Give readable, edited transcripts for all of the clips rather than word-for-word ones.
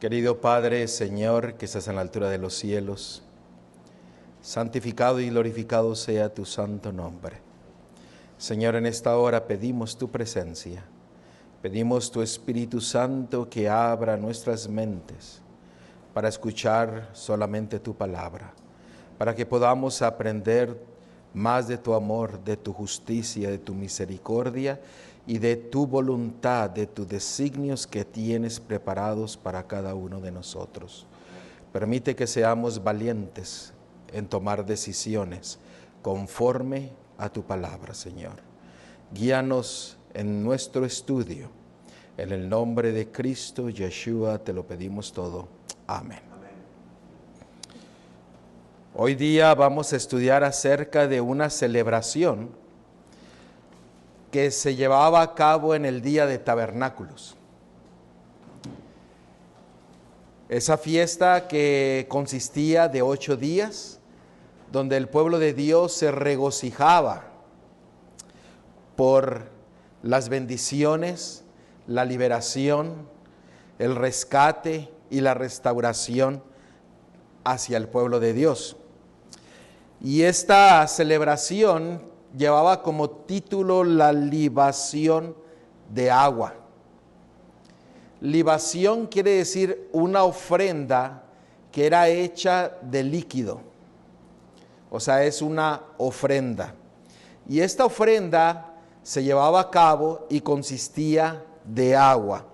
Querido Padre, Señor, que estás en la altura de los cielos, santificado y glorificado sea tu santo nombre. Señor, en esta hora pedimos tu presencia, pedimos tu Espíritu Santo que abra nuestras mentes para escuchar solamente tu palabra, para que podamos aprender más de tu amor, de tu justicia, de tu misericordia y de tu voluntad, de tus designios que tienes preparados para cada uno de nosotros. Permite que seamos valientes en tomar decisiones conforme a tu palabra, Señor. Guíanos en nuestro estudio. En el nombre de Cristo Yeshua te lo pedimos todo. Amén. Hoy día vamos a estudiar acerca de una celebración que se llevaba a cabo en el día de tabernáculos. Esa fiesta que consistía de 8 días, donde el pueblo de Dios se regocijaba por las bendiciones, la liberación, el rescate y la restauración hacia el pueblo de Dios. Y esta celebración llevaba como título la libación de agua. Libación quiere decir una ofrenda que era hecha de líquido. O sea, es una ofrenda. Y esta ofrenda se llevaba a cabo y consistía de agua.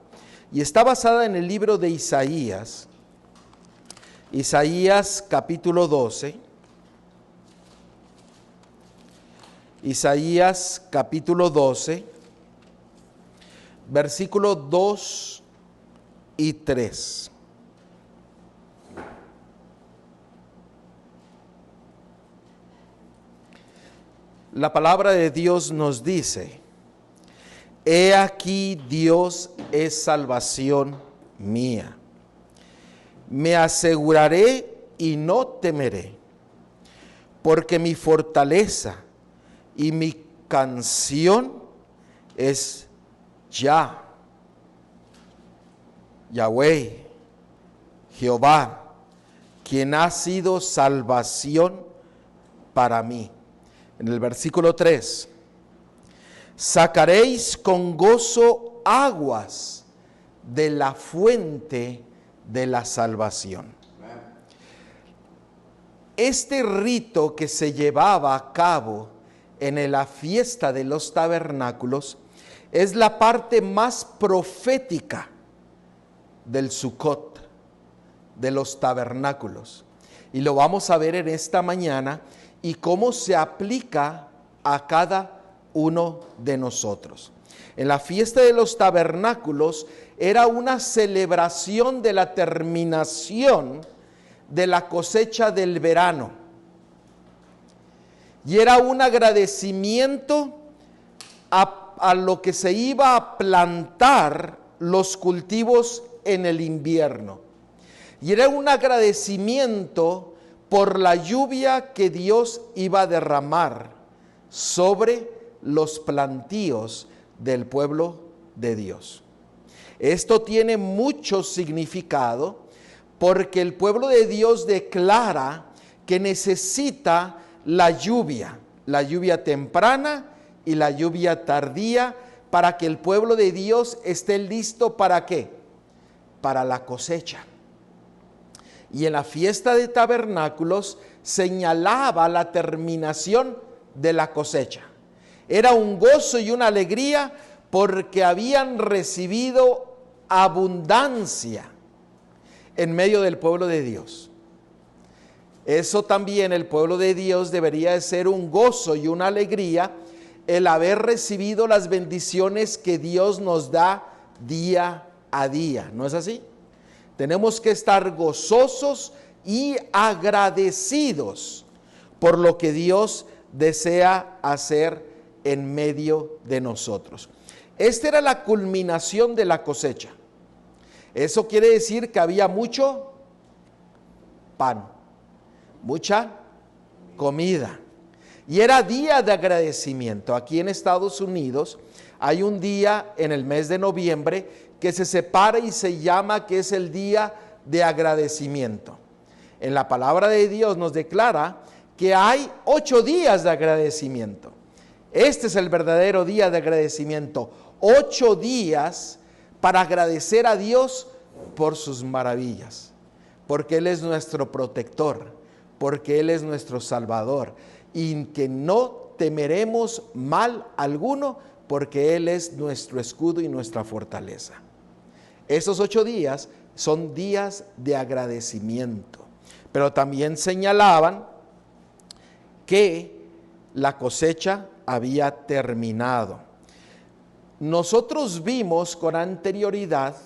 Y está basada en el libro de Isaías. Isaías capítulo 12. Isaías capítulo 12, versículos 2 y 3. La palabra de Dios nos dice: He aquí Dios es salvación mía. Me aseguraré y no temeré, porque mi fortaleza y mi canción es Yahweh, Jehová, quien ha sido salvación para mí. En el versículo 3, sacaréis con gozo aguas de la fuente de la salvación. Este rito que se llevaba a cabo en la fiesta de los tabernáculos es la parte más profética del Sukkot, de los tabernáculos. Y lo vamos a ver en esta mañana y cómo se aplica a cada uno de nosotros. En la fiesta de los tabernáculos era una celebración de la terminación de la cosecha del verano. Y era un agradecimiento a lo que se iba a plantar los cultivos en el invierno. Y era un agradecimiento por la lluvia que Dios iba a derramar sobre los plantíos del pueblo de Dios. Esto tiene mucho significado porque el pueblo de Dios declara que necesita la lluvia temprana y la lluvia tardía, para que el pueblo de Dios esté listo ¿para qué? Para la cosecha. Y en la fiesta de tabernáculos señalaba la terminación de la cosecha. Era un gozo y una alegría porque habían recibido abundancia en medio del pueblo de Dios. Eso también el pueblo de Dios debería de ser un gozo y una alegría el haber recibido las bendiciones que Dios nos da día a día. ¿No es así? Tenemos que estar gozosos y agradecidos por lo que Dios desea hacer en medio de nosotros. Esta era la culminación de la cosecha. Eso quiere decir que había mucho pan, mucha comida. y era día de agradecimiento. Aquí en Estados Unidos hay un día en el mes de noviembre que se separa y se llama que es el día de agradecimiento. En la palabra de Dios nos declara que hay 8 días de agradecimiento. Este es el verdadero día de agradecimiento. 8 días para agradecer a Dios por sus maravillas, porque Él es nuestro protector, porque Él es nuestro Salvador, y que no temeremos mal alguno, porque Él es nuestro escudo y nuestra fortaleza. Esos 8 días son días de agradecimiento, pero también señalaban que la cosecha había terminado. Nosotros vimos con anterioridad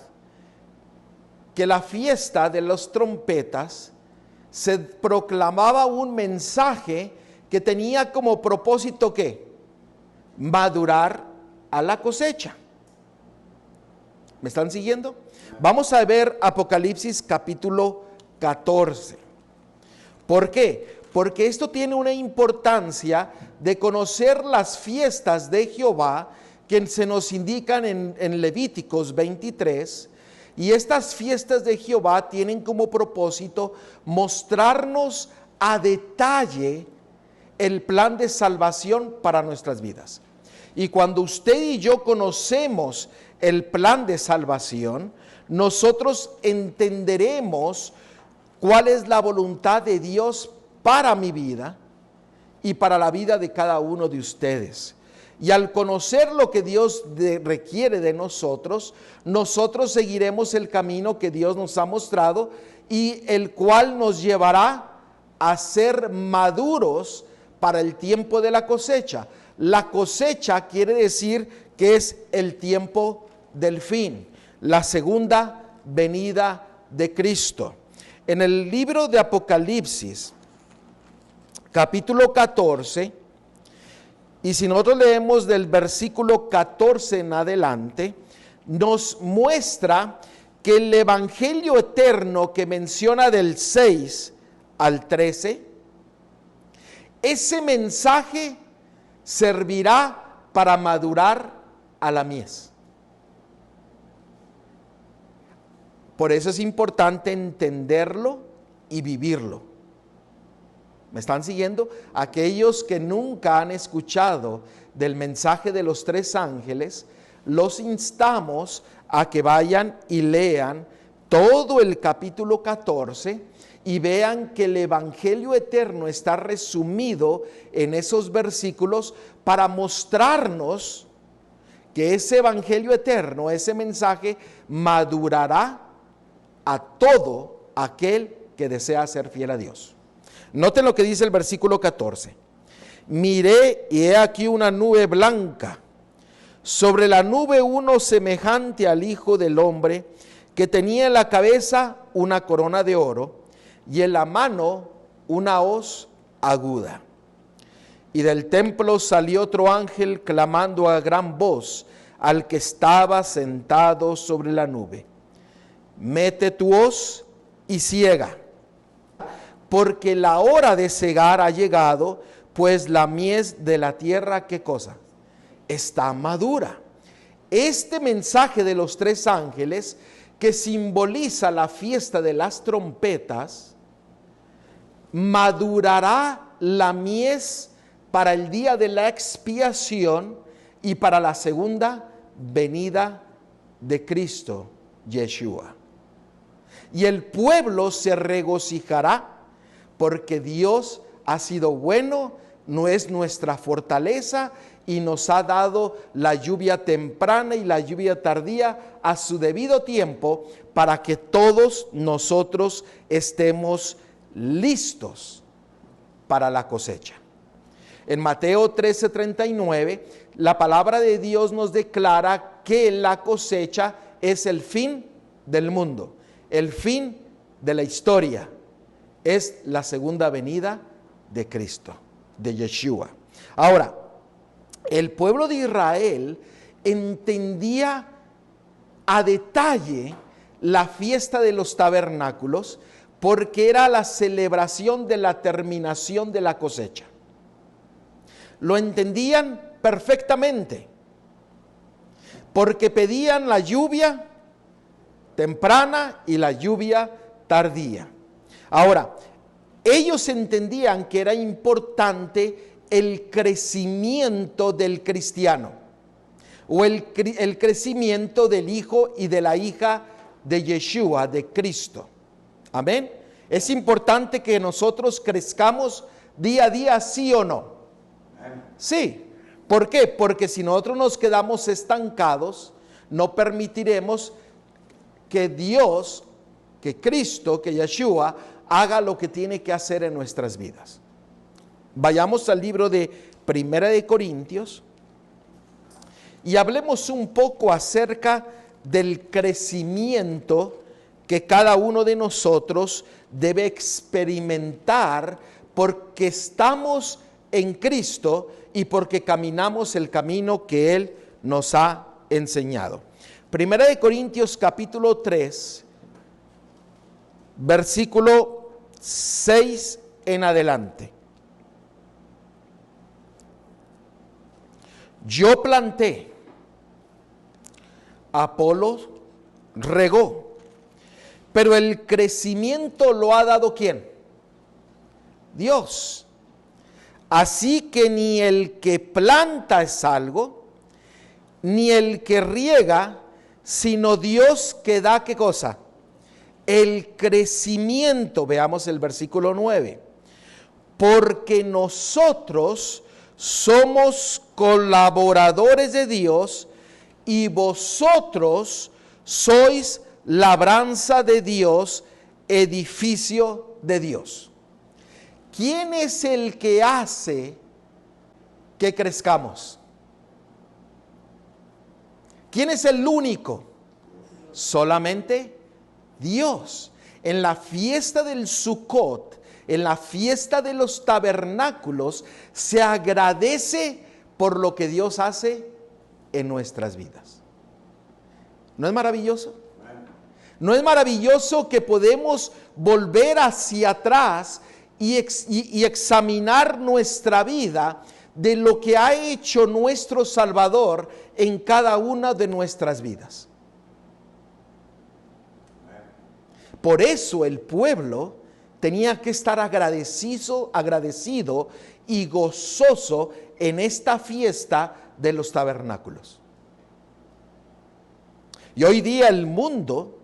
que la fiesta de las trompetas se proclamaba un mensaje que tenía como propósito ¿qué? Madurar a la cosecha. ¿Me están siguiendo? Vamos a ver Apocalipsis capítulo 14. ¿Por qué? Porque esto tiene una importancia de conocer las fiestas de Jehová que se nos indican en Levíticos 23. Y estas fiestas de Jehová tienen como propósito mostrarnos a detalle el plan de salvación para nuestras vidas. Y cuando usted y yo conocemos el plan de salvación, nosotros entenderemos cuál es la voluntad de Dios para mi vida y para la vida de cada uno de ustedes. Y al conocer lo que Dios requiere de nosotros, nosotros seguiremos el camino que Dios nos ha mostrado y el cual nos llevará a ser maduros para el tiempo de la cosecha. La cosecha quiere decir que es el tiempo del fin, la segunda venida de Cristo. En el libro de Apocalipsis, capítulo 14, y si nosotros leemos del versículo 14 en adelante, nos muestra que el evangelio eterno que menciona del 6 al 13, ese mensaje servirá para madurar a la mies. Por eso es importante entenderlo y vivirlo. ¿Me están siguiendo? Aquellos que nunca han escuchado del mensaje de los 3 ángeles, los instamos a que vayan y lean todo el capítulo 14 y vean que el evangelio eterno está resumido en esos versículos para mostrarnos que ese evangelio eterno, ese mensaje, madurará a todo aquel que desea ser fiel a Dios. Noten lo que dice el versículo 14. Miré y he aquí una nube blanca, sobre la nube uno semejante al Hijo del Hombre, que tenía en la cabeza una corona de oro y en la mano una hoz aguda. Y del templo salió otro ángel clamando a gran voz al que estaba sentado sobre la nube: mete tu hoz y ciega, porque la hora de cegar ha llegado, pues la mies de la tierra, ¿qué cosa? Está madura. Este mensaje de los 3 ángeles, que simboliza la fiesta de las trompetas, madurará la mies para el día de la expiación y para la segunda venida de Cristo, Yeshua. Y el pueblo se regocijará porque Dios ha sido bueno, no es nuestra fortaleza y nos ha dado la lluvia temprana y la lluvia tardía a su debido tiempo para que todos nosotros estemos listos para la cosecha. En Mateo 13:39, la palabra de Dios nos declara que la cosecha es el fin del mundo, el fin de la historia. Es la segunda venida de Cristo, de Yeshua. Ahora, el pueblo de Israel entendía a detalle la fiesta de los tabernáculos porque era la celebración de la terminación de la cosecha. lo entendían perfectamente, porque pedían la lluvia temprana y la lluvia tardía. Ahora, ellos entendían que era importante el crecimiento del cristiano, o el crecimiento del hijo y de la hija de Yeshua, de Cristo. Amén. Es importante que nosotros crezcamos día a día, ¿sí o no? Sí. ¿Por qué? Porque si nosotros nos quedamos estancados, no permitiremos que Dios, que Cristo, que Yeshua haga lo que tiene que hacer en nuestras vidas. Vayamos al libro de Primera de Corintios y hablemos un poco acerca del crecimiento que cada uno de nosotros debe experimentar porque estamos en Cristo y porque caminamos el camino que Él nos ha enseñado. Primera de Corintios capítulo 3, versículo 6 en adelante. Yo planté, Apolos regó, pero el crecimiento lo ha dado ¿quién? Dios. Así que ni el que planta es algo, ni el que riega, sino Dios que da ¿qué cosa? El crecimiento. Veamos el versículo 9. Porque nosotros somos colaboradores de Dios y vosotros sois labranza de Dios, edificio de Dios. ¿Quién es el que hace que crezcamos? ¿Quién es el único? Solamente Dios. En la fiesta del Sukkot, en la fiesta de los tabernáculos, se agradece por lo que Dios hace en nuestras vidas. ¿No es maravilloso? ¿No es maravilloso que podemos volver hacia atrás y examinar nuestra vida de lo que ha hecho nuestro Salvador en cada una de nuestras vidas? Por eso el pueblo tenía que estar agradecido y gozoso en esta fiesta de los tabernáculos. Y hoy día el mundo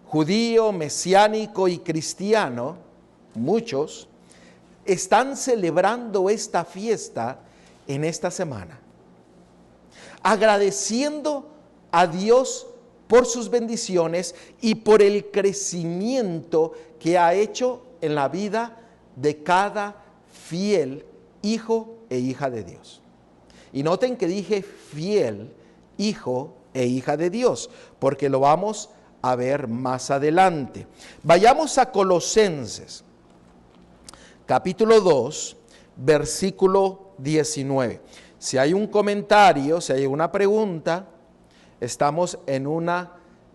judío, mesiánico y cristiano, muchos, están celebrando esta fiesta en esta semana, agradeciendo a Dios por sus bendiciones y por el crecimiento que ha hecho en la vida de cada fiel hijo e hija de Dios. Y noten que dije fiel hijo e hija de Dios, porque lo vamos a ver más adelante. Vayamos a Colosenses, capítulo 2, versículo 19. Si hay un comentario, si hay una pregunta, estamos en un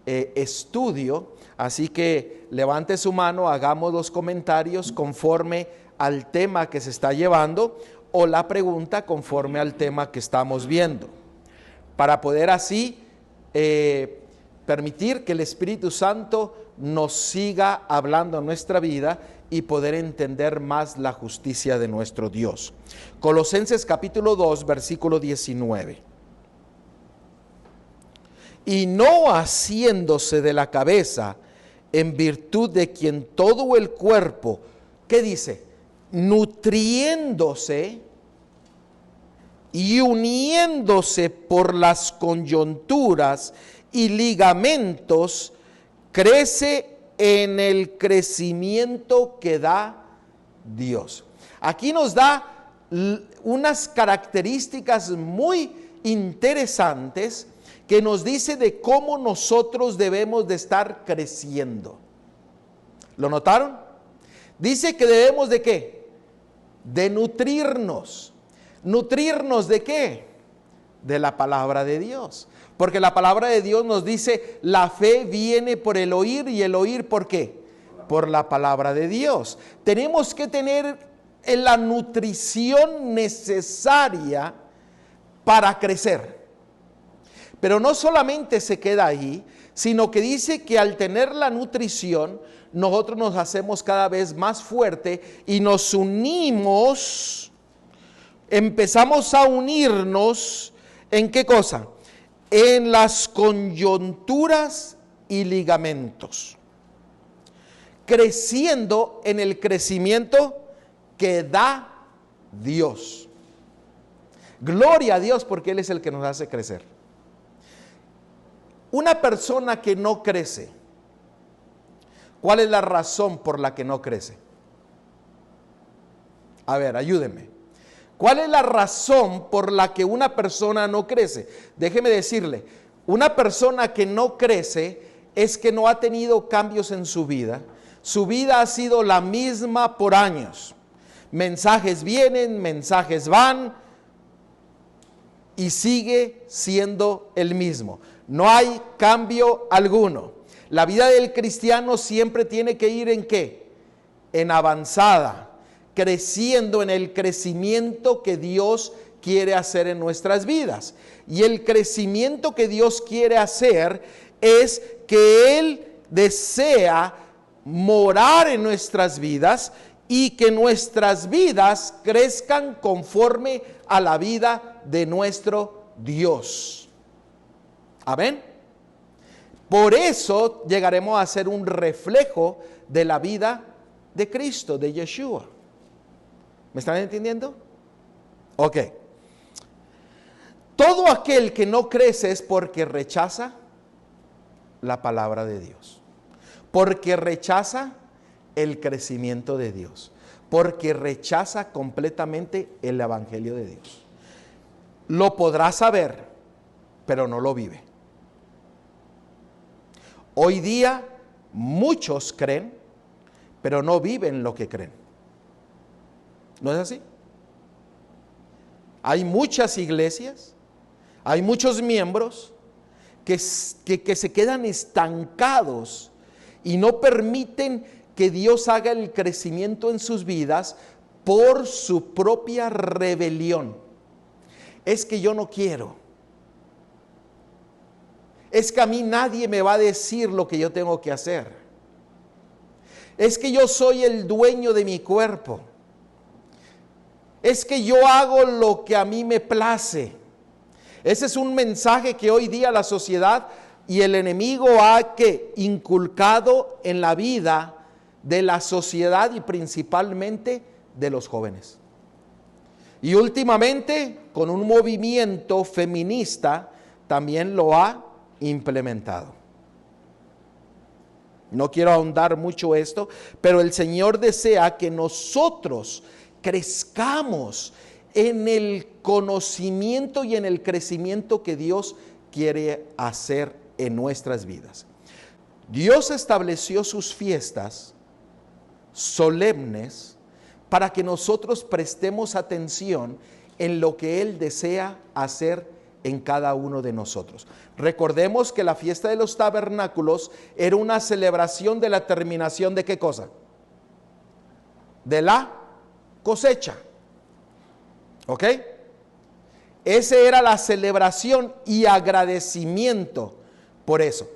estudio, así que levante su mano, hagamos los comentarios conforme al tema que se está llevando o la pregunta conforme al tema que estamos viendo, para poder así permitir que el Espíritu Santo nos siga hablando en nuestra vida y poder entender más la justicia de nuestro Dios. Colosenses capítulo 2, versículo 19. Y no haciéndose de la cabeza, en virtud de quien todo el cuerpo, ¿qué dice? Nutriéndose y uniéndose por las coyunturas y ligamentos, crece en el crecimiento que da Dios. Aquí nos da unas características muy interesantes que nos dice de cómo nosotros debemos de estar creciendo. ¿Lo notaron? Dice que debemos de ¿qué? De nutrirnos. ¿Nutrirnos de qué? De la palabra de Dios. Porque la palabra de Dios nos dice, la fe viene por el oír y el oír ¿por qué? Por la palabra de Dios. Tenemos que tener en la nutrición necesaria para crecer. Pero no solamente se queda ahí, sino que dice que al tener la nutrición, nosotros nos hacemos cada vez más fuerte y nos unimos, empezamos a unirnos, ¿en qué cosa? En las coyunturas y ligamentos, creciendo en el crecimiento que da Dios. Gloria a Dios, porque Él es el que nos hace crecer. Una persona que no crece, ¿cuál es la razón por la que no crece? A ver, ayúdenme. ¿Cuál es la razón por la que una persona no crece? Déjeme decirle, una persona que no crece es que no ha tenido cambios en su vida. Su vida ha sido la misma por años. Mensajes vienen, mensajes van y sigue siendo el mismo. No hay cambio alguno. La vida del cristiano siempre tiene que ir ¿en qué? En avanzada, creciendo en el crecimiento que Dios quiere hacer en nuestras vidas. Y el crecimiento que Dios quiere hacer es que Él desea morar en nuestras vidas y que nuestras vidas crezcan conforme a la vida de nuestro Dios. Amén. Por eso llegaremos a ser un reflejo de la vida de Cristo, de Yeshua. ¿Me están entendiendo? Ok. Todo aquel que no crece es porque rechaza la palabra de Dios, porque rechaza el crecimiento de Dios, porque rechaza completamente el evangelio de Dios. Lo podrá saber, pero no lo vive. Hoy día muchos creen, pero no viven lo que creen. ¿No es así? Hay muchas iglesias, hay muchos miembros que se quedan estancados y no permiten que Dios haga el crecimiento en sus vidas por su propia rebelión. Es que yo no quiero. Es que a mí nadie me va a decir lo que yo tengo que hacer. Es que yo soy el dueño de mi cuerpo. Es que yo hago lo que a mí me place. Ese es un mensaje que hoy día la sociedad y el enemigo ha inculcado en la vida de la sociedad y principalmente de los jóvenes. Y últimamente con un movimiento feminista también lo ha implementado. No quiero ahondar mucho esto, pero el Señor desea que nosotros crezcamos en el conocimiento y en el crecimiento que Dios quiere hacer en nuestras vidas. Dios estableció sus fiestas solemnes para que nosotros prestemos atención en lo que Él desea hacer en cada uno de nosotros. Recordemos que la fiesta de los tabernáculos era una celebración de la terminación de ¿qué cosa? De la cosecha. ¿Ok? Esa era la celebración y agradecimiento por eso.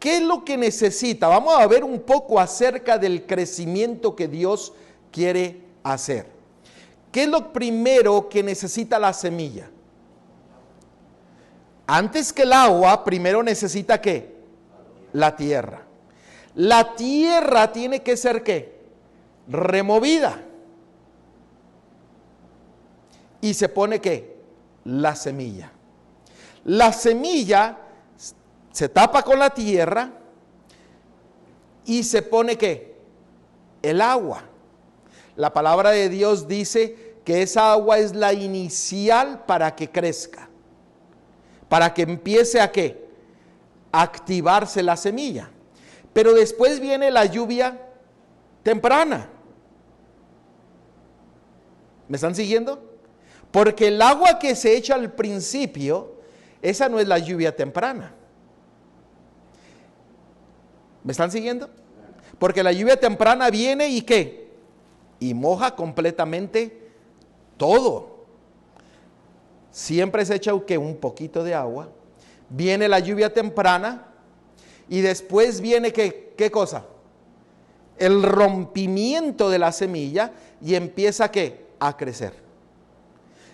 ¿Qué es lo que necesita? Vamos a ver un poco acerca del crecimiento que Dios quiere hacer. ¿Qué es lo primero que necesita la semilla? Antes que el agua, primero necesita ¿qué? La tierra. La tierra tiene que ser ¿qué? Removida. Y se pone ¿qué? La semilla. La semilla se tapa con la tierra y se pone ¿qué? El agua. La palabra de Dios dice que esa agua es la inicial para que crezca, para que empiece a ¿qué? A activarse la semilla. Pero después viene la lluvia temprana. ¿Me están siguiendo? Porque el agua que se echa al principio, esa no es la lluvia temprana. ¿Me están siguiendo? Porque la lluvia temprana viene y ¿qué? y moja completamente todo. Siempre se echa un poquito de agua, viene la lluvia temprana y después viene ¿qué cosa? El rompimiento de la semilla y empieza ¿qué? A crecer.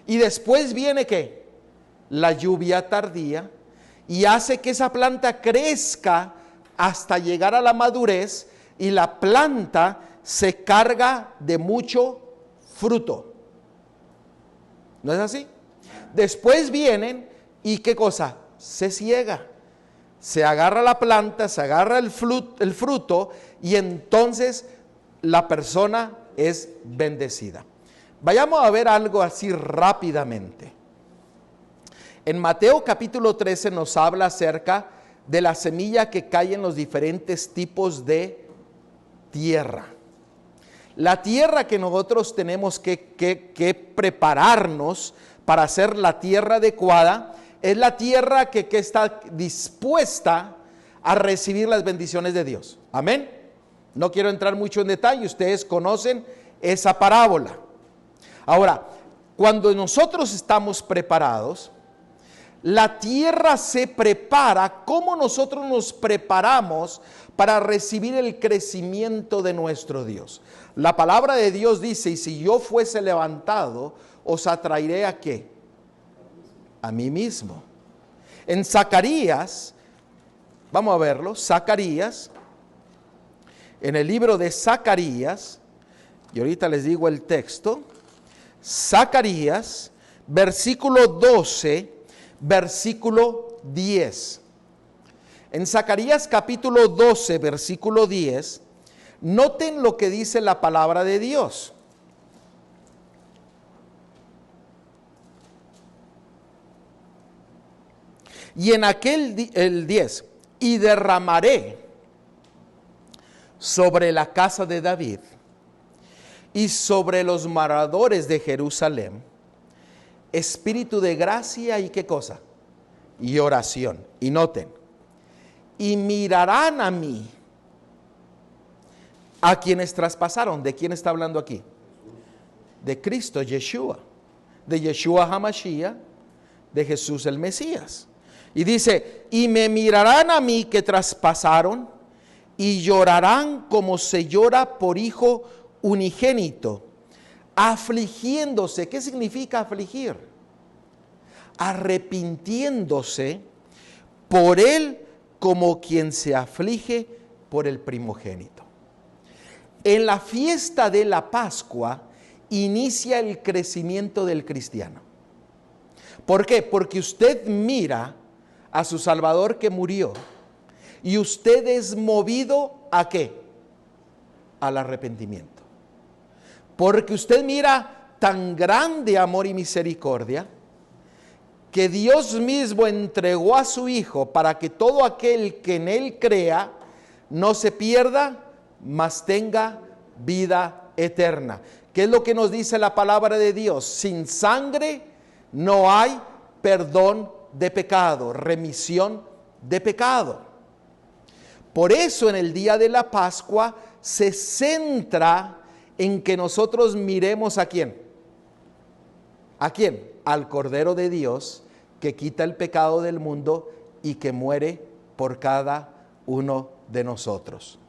Y después viene ¿qué? La lluvia tardía y hace que esa planta crezca hasta llegar a la madurez y la planta se carga de mucho fruto. ¿No es así? Después vienen y ¿qué cosa? Se ciega. Se agarra la planta, se agarra el fruto y entonces la persona es bendecida. Vayamos a ver algo así rápidamente. En Mateo capítulo 13 nos habla acerca de la semilla que cae en los diferentes tipos de tierra. La tierra que nosotros tenemos que prepararnos para hacer la tierra adecuada es la tierra que está dispuesta a recibir las bendiciones de Dios. Amén. No quiero entrar mucho en detalle, ustedes conocen esa parábola. Ahora, cuando nosotros estamos preparados, la tierra se prepara. ¿Cómo nosotros nos preparamos para recibir el crecimiento de nuestro Dios? La palabra de Dios dice, y si yo fuese levantado, os atraeré ¿a qué? A mí mismo. En Zacarías, vamos a verlo, Zacarías, en el libro de Zacarías, y ahorita les digo el texto, Zacarías, versículo 12, versículo 10. En Zacarías capítulo 12, versículo 10, noten lo que dice la palabra de Dios. Y en el 10, y derramaré sobre la casa de David y sobre los moradores de Jerusalén espíritu de gracia y ¿qué cosa? Y oración. Y noten, y mirarán a mí, a quienes traspasaron. ¿De quién está hablando aquí? De Cristo, Yeshua, de Yeshua HaMashiach, de Jesús el Mesías. Y dice, y me mirarán a mí que traspasaron y llorarán como se llora por hijo unigénito, afligiéndose. ¿Qué significa afligir? Arrepintiéndose por él como quien se aflige por el primogénito. En la fiesta de la Pascua inicia el crecimiento del cristiano. ¿Por qué? Porque usted mira a su Salvador que murió y usted es movido ¿a qué? Al arrepentimiento. Porque usted mira tan grande amor y misericordia que Dios mismo entregó a su Hijo para que todo aquel que en Él crea no se pierda, mas tenga vida eterna. ¿Qué es lo que nos dice la palabra de Dios? Sin sangre no hay perdón de pecado, remisión de pecado. Por eso en el día de la Pascua se centra en que nosotros miremos ¿a quién? ¿A quién? Al Cordero de Dios que quita el pecado del mundo y que muere por cada uno de nosotros.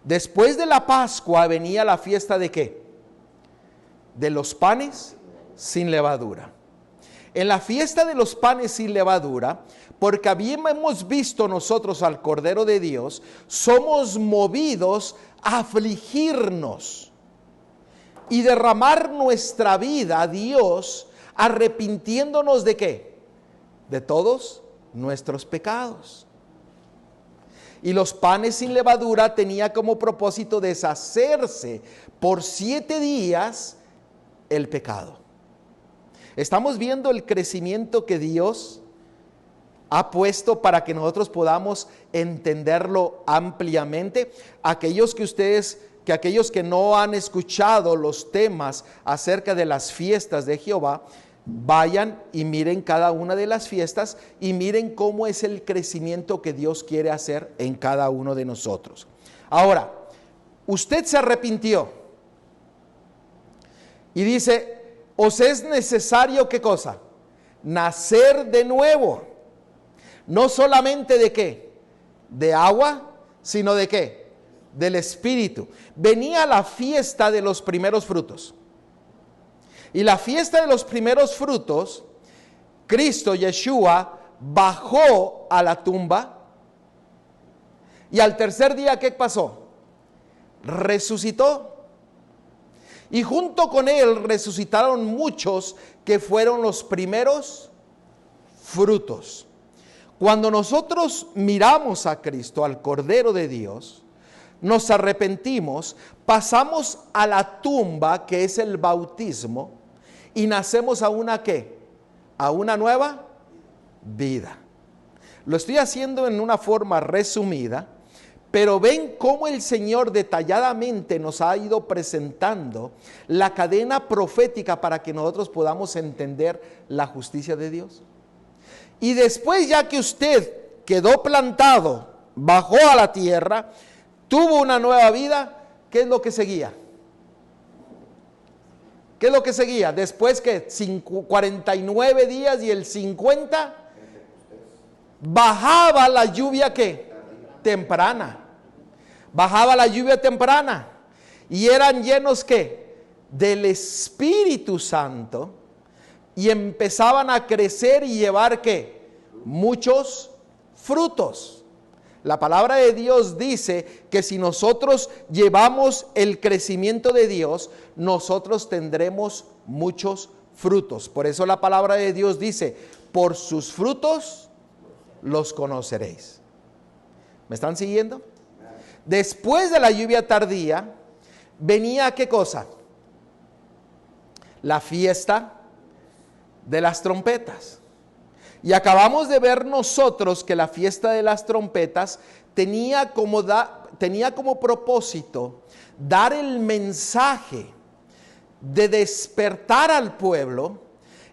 Después de la Pascua venía la fiesta ¿de qué? De los panes sin levadura. En la fiesta de los panes sin levadura, porque habíamos visto nosotros al Cordero de Dios, somos movidos a afligirnos y derramar nuestra vida a Dios, arrepintiéndonos ¿de qué? De todos nuestros pecados. Y los panes sin levadura tenía como propósito deshacerse por 7 días el pecado. Estamos viendo el crecimiento que Dios ha puesto para que nosotros podamos entenderlo ampliamente. Aquellos que no han escuchado los temas acerca de las fiestas de Jehová, vayan y miren cada una de las fiestas y miren cómo es el crecimiento que Dios quiere hacer en cada uno de nosotros. Ahora, usted se arrepintió. Y dice, os es necesario, ¿qué cosa? Nacer de nuevo. No solamente de qué, de agua, sino de qué, del Espíritu. Venía la fiesta de los primeros frutos. Y la fiesta de los primeros frutos, Cristo, Yeshua, bajó a la tumba. Y al tercer día, ¿qué pasó? Resucitó. Y junto con él resucitaron muchos que fueron los primeros frutos. Cuando nosotros miramos a Cristo, al Cordero de Dios, nos arrepentimos, pasamos a la tumba, que es el bautismo, y nacemos a una ¿qué? A una nueva vida. Lo estoy haciendo en una forma resumida, pero ven cómo el Señor detalladamente nos ha ido presentando la cadena profética para que nosotros podamos entender la justicia de Dios. Y después, ya que usted quedó plantado, bajó a la tierra, tuvo una nueva vida, ¿qué es lo que seguía? ¿Qué es lo que seguía? Después que 49 días y el 50, bajaba la lluvia ¿qué? Temprana. Bajaba la lluvia temprana. Y eran llenos ¿qué? Del Espíritu Santo. Y empezaban a crecer y llevar ¿qué? Muchos frutos. La palabra de Dios dice que si nosotros llevamos el crecimiento de Dios, nosotros tendremos muchos frutos. Por eso la palabra de Dios dice, por sus frutos los conoceréis. ¿Me están siguiendo? Después de la lluvia tardía, venía ¿qué cosa? La fiesta de las trompetas. Y acabamos de ver nosotros que la fiesta de las trompetas tenía como propósito dar el mensaje de despertar al pueblo,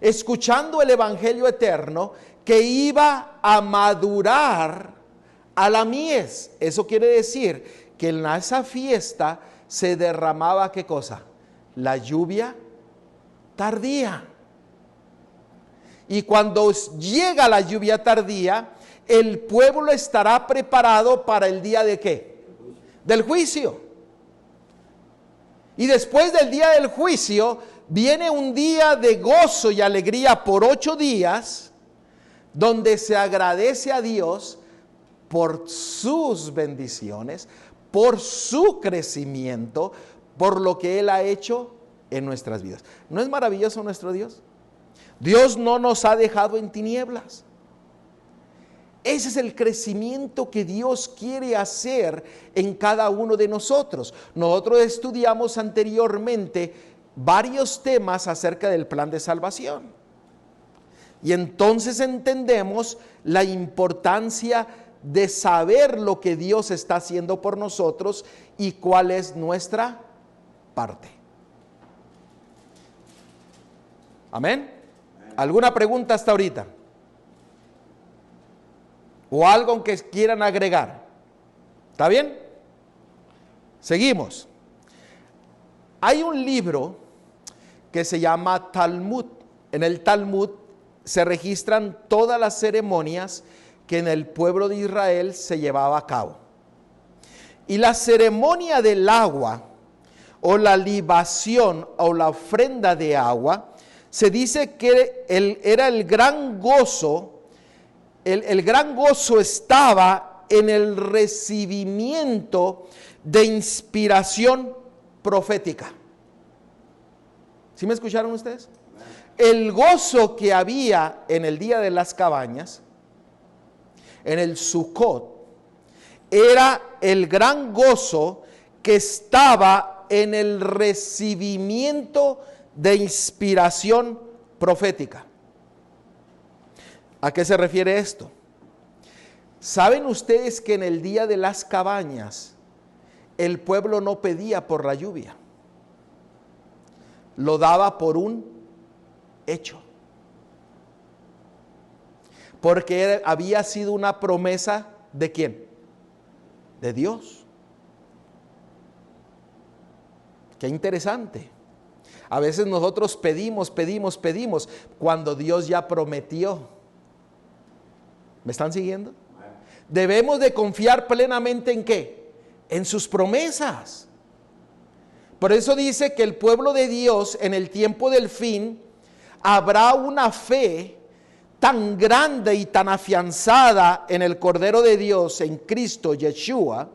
escuchando el evangelio eterno, que iba a madurar a la mies. Eso quiere decir que en esa fiesta se derramaba ¿qué cosa? La lluvia tardía. Y cuando llega la lluvia tardía, el pueblo estará preparado para el día de ¿qué? Del juicio. Y después del día del juicio, viene un día de gozo y alegría por 8 días, donde se agradece a Dios por sus bendiciones, por su crecimiento, por lo que Él ha hecho en nuestras vidas. ¿No es maravilloso nuestro Dios? Dios no nos ha dejado en tinieblas. Ese es el crecimiento que Dios quiere hacer en cada uno de nosotros. Nosotros estudiamos anteriormente varios temas acerca del plan de salvación. Y entonces entendemos la importancia de saber lo que Dios está haciendo por nosotros y cuál es nuestra parte. Amén. ¿Alguna pregunta hasta ahorita? ¿O algo que quieran agregar? ¿Está bien? Seguimos. Hay un libro que se llama Talmud. En el Talmud se registran todas las ceremonias que en el pueblo de Israel se llevaba a cabo. Y la ceremonia del agua, o la libación, o la ofrenda de agua, se dice que era el gran gozo. El gran gozo estaba en el recibimiento de inspiración profética. ¿Sí me escucharon ustedes? El gozo que había en el día de las cabañas, en el Sukkot, era el gran gozo que estaba en el recibimiento de inspiración profética. ¿A qué se refiere esto? ¿Saben ustedes que en el día de las cabañas el pueblo no pedía por la lluvia? Lo daba por un hecho. Porque había sido una promesa ¿de quién? De Dios. Qué interesante. A veces nosotros pedimos cuando Dios ya prometió. ¿Me están siguiendo? Debemos de confiar plenamente ¿en qué? En sus promesas. Por eso dice que el pueblo de Dios en el tiempo del fin habrá una fe tan grande y tan afianzada en el Cordero de Dios, en Cristo Yeshua,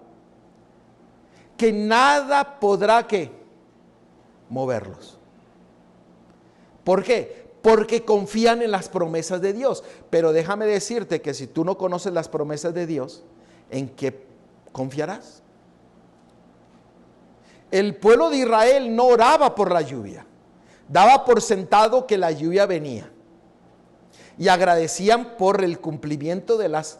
que nada podrá ¿qué? Moverlos. ¿Por qué? Porque confían en las promesas de Dios. Pero déjame decirte que si tú no conoces las promesas de Dios, ¿en qué confiarás? El pueblo de Israel no oraba por la lluvia, daba por sentado que la lluvia venía y agradecían por el cumplimiento de las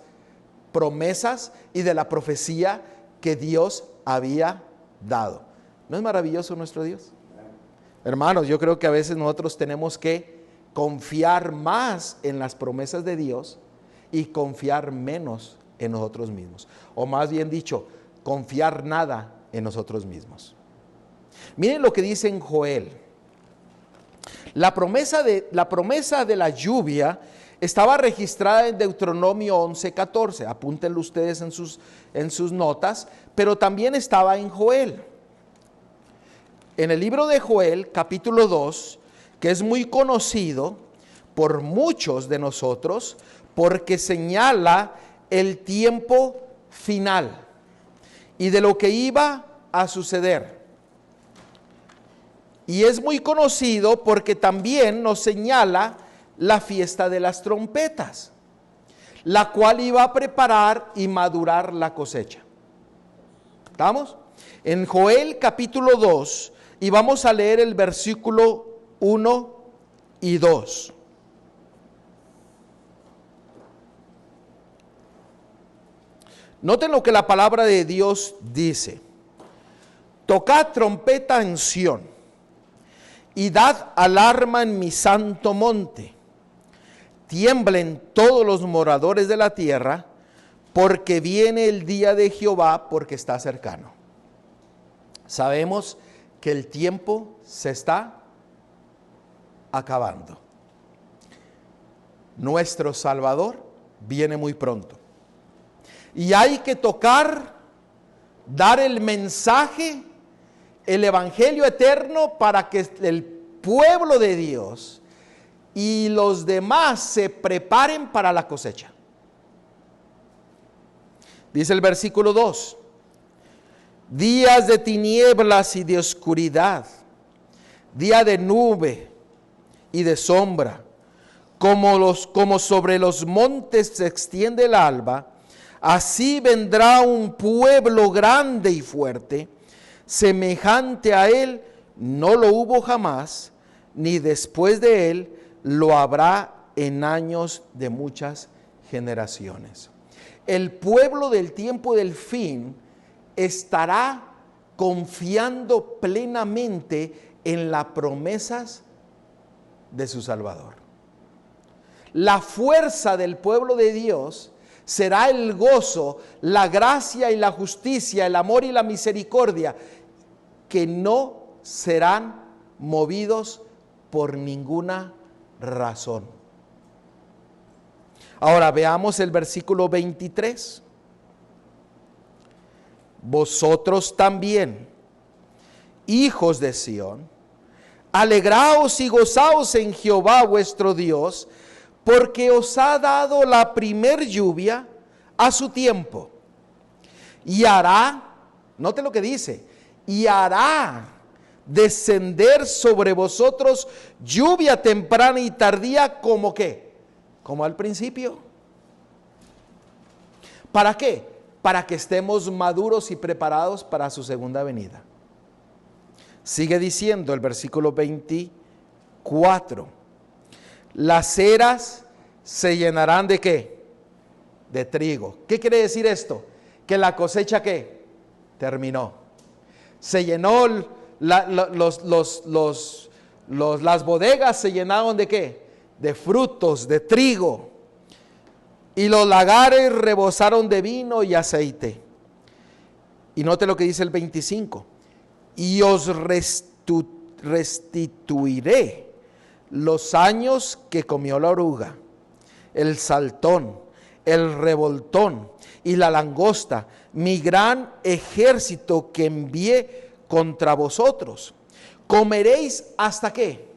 promesas y de la profecía que Dios había dado. ¿No es maravilloso nuestro Dios? Hermanos, yo creo que a veces nosotros tenemos que confiar más en las promesas de Dios y confiar menos en nosotros mismos. O más bien dicho, confiar nada en nosotros mismos. Miren lo que dice en Joel. La promesa de la lluvia estaba registrada en Deuteronomio 11:14. Apúntenlo ustedes en sus notas, pero también estaba en Joel. En el libro de Joel, capítulo 2, que es muy conocido por muchos de nosotros, porque señala el tiempo final y de lo que iba a suceder. Y es muy conocido porque también nos señala la fiesta de las trompetas, la cual iba a preparar y madurar la cosecha. ¿Estamos? En Joel capítulo 2, y vamos a leer el versículo 1 y 2. Noten lo que la palabra de Dios dice. Tocad trompeta en Sión y dad alarma en mi santo monte. Tiemblen todos los moradores de la tierra, porque viene el día de Jehová, porque está cercano. Sabemos que el tiempo se está acabando. Nuestro Salvador viene muy pronto. Y hay que tocar, dar el mensaje, el evangelio eterno, para que el pueblo de Dios y los demás se preparen para la cosecha. Dice el versículo 2: días de tinieblas y de oscuridad, día de nube y de sombra, como sobre los montes se extiende el alba, así vendrá un pueblo grande y fuerte, semejante a él no lo hubo jamás, ni después de él lo habrá en años de muchas generaciones. El pueblo del tiempo del fin estará confiando plenamente en las promesas de su Salvador. La fuerza del pueblo de Dios será el gozo, la gracia y la justicia, el amor y la misericordia, que no serán movidos por ninguna razón. Ahora veamos el versículo 23. Vosotros también, hijos de Sión, alegraos y gozaos en Jehová vuestro Dios, porque os ha dado la primer lluvia a su tiempo. Y hará, note lo que dice, y hará descender sobre vosotros lluvia temprana y tardía, como ¿qué? Como al principio. ¿Para qué? Para que estemos maduros y preparados para su segunda venida. Sigue diciendo el versículo 24. Las eras se llenarán ¿de qué? De trigo. ¿Qué quiere decir esto? Que la cosecha ¿qué? Terminó. Se llenó, las bodegas se llenaron ¿de qué? De frutos, de trigo. Y los lagares rebosaron de vino y aceite. Y note lo que dice el 25. Y os restituiré los años que comió la oruga, el saltón, el revoltón y la langosta, mi gran ejército que envié contra vosotros. Comeréis hasta qué?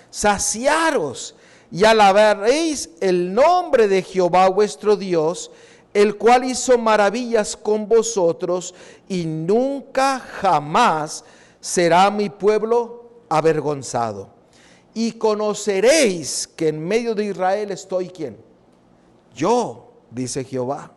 Saciaros, y alabaréis el nombre de Jehová vuestro Dios, el cual hizo maravillas con vosotros, y nunca jamás será mi pueblo avergonzado. Y conoceréis que en medio de Israel estoy, ¿quién? Yo, dice Jehová,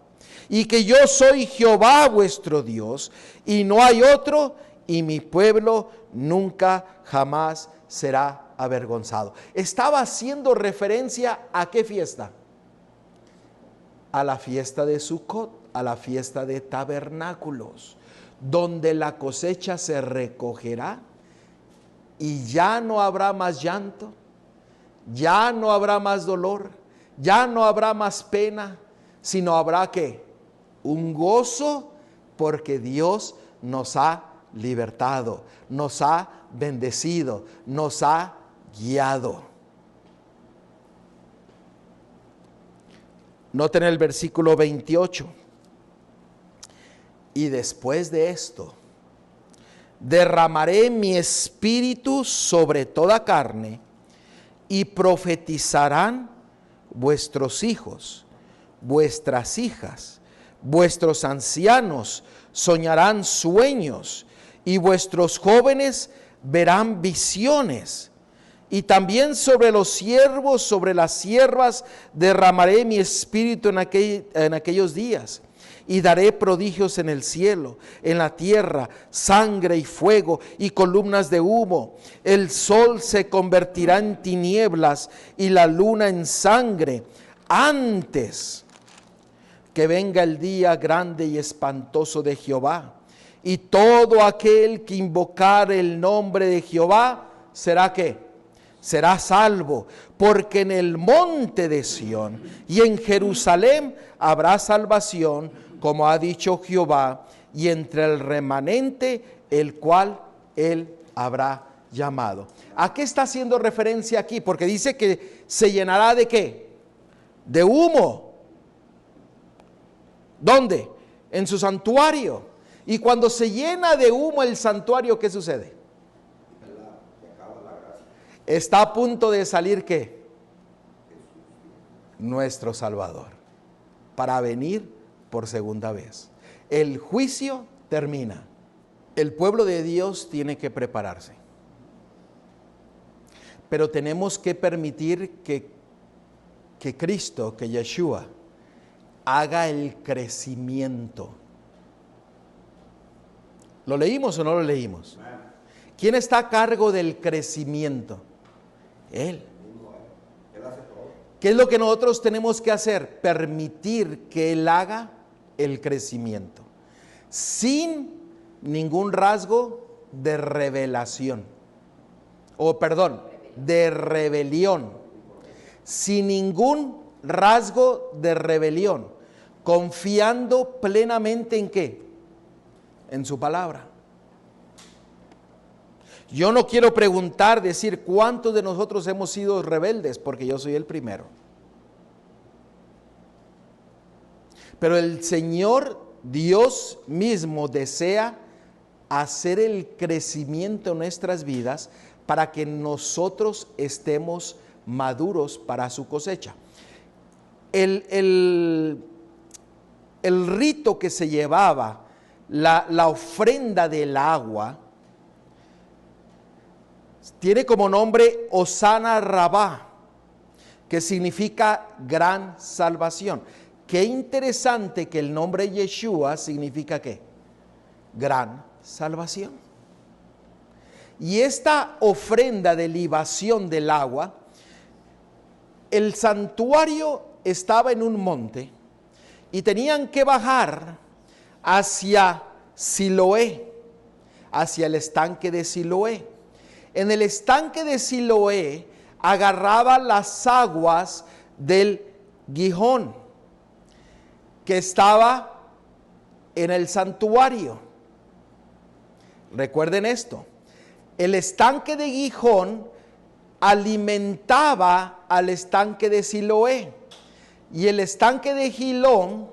y que yo soy Jehová vuestro Dios, y no hay otro, y mi pueblo nunca jamás será avergonzado. Estaba haciendo referencia a ¿qué fiesta? A la fiesta de Sucot, a la fiesta de tabernáculos, donde la cosecha se recogerá y ya no habrá más llanto, ya no habrá más dolor, ya no habrá más pena, sino habrá ¿qué? Un gozo, porque Dios nos ha libertado, nos ha bendecido, nos ha guiado. Noten el versículo 28. Y después de esto, derramaré mi espíritu sobre toda carne, y profetizarán vuestros hijos, vuestras hijas, vuestros ancianos soñarán sueños, y vuestros jóvenes verán visiones. Y también sobre los siervos, sobre las siervas, derramaré mi espíritu en aquellos días. Y daré prodigios en el cielo, en la tierra, sangre y fuego y columnas de humo. El sol se convertirá en tinieblas y la luna en sangre, antes que venga el día grande y espantoso de Jehová. Y todo aquel que invocar el nombre de Jehová, ¿será qué? Será salvo, porque en el monte de Sión y en Jerusalén habrá salvación, como ha dicho Jehová, y entre el remanente el cual él habrá llamado. ¿A qué está haciendo referencia aquí? Porque dice que se llenará de ¿qué? De humo. ¿Dónde? En su santuario. Y cuando se llena de humo el santuario, ¿qué sucede? Está a punto de salir ¿qué? Nuestro Salvador, para venir por segunda vez. El juicio termina. El pueblo de Dios tiene que prepararse. Pero tenemos que permitir que Cristo, que Yeshua, haga el crecimiento. ¿Lo leímos o no lo leímos? ¿Quién está a cargo del crecimiento? Él. ¿Qué es lo que nosotros tenemos que hacer? Permitir que Él haga el crecimiento, sin ningún rasgo de revelación, de rebelión, sin ningún rasgo de rebelión, confiando plenamente ¿en qué? En su palabra. Yo no quiero decir cuántos de nosotros hemos sido rebeldes, porque yo soy el primero. Pero el Señor Dios mismo desea hacer el crecimiento en nuestras vidas para que nosotros estemos maduros para su cosecha. El rito que se llevaba, la ofrenda del agua, tiene como nombre Osana Rabá, que significa gran salvación. Qué interesante que el nombre Yeshua significa ¿qué? Gran salvación. Y esta ofrenda de libación del agua, el santuario estaba en un monte y tenían que bajar hacia Siloé, hacia el estanque de Siloé. En el estanque de Siloé agarraba las aguas del Gihón, que estaba en el santuario. Recuerden esto, El estanque de Gihón alimentaba al estanque de Siloé. Y el estanque de Gihón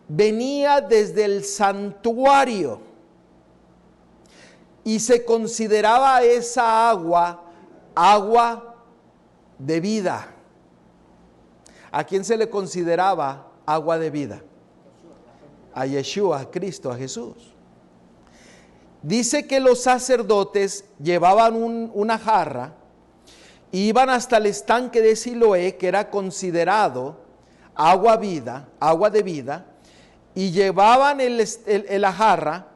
venía desde el santuario. Y se consideraba esa agua de vida. ¿A quién se le consideraba agua de vida? A Yeshua, a Cristo, a Jesús. Dice que los sacerdotes llevaban una jarra, iban hasta el estanque de Siloé, que era considerado agua de vida, y llevaban la jarra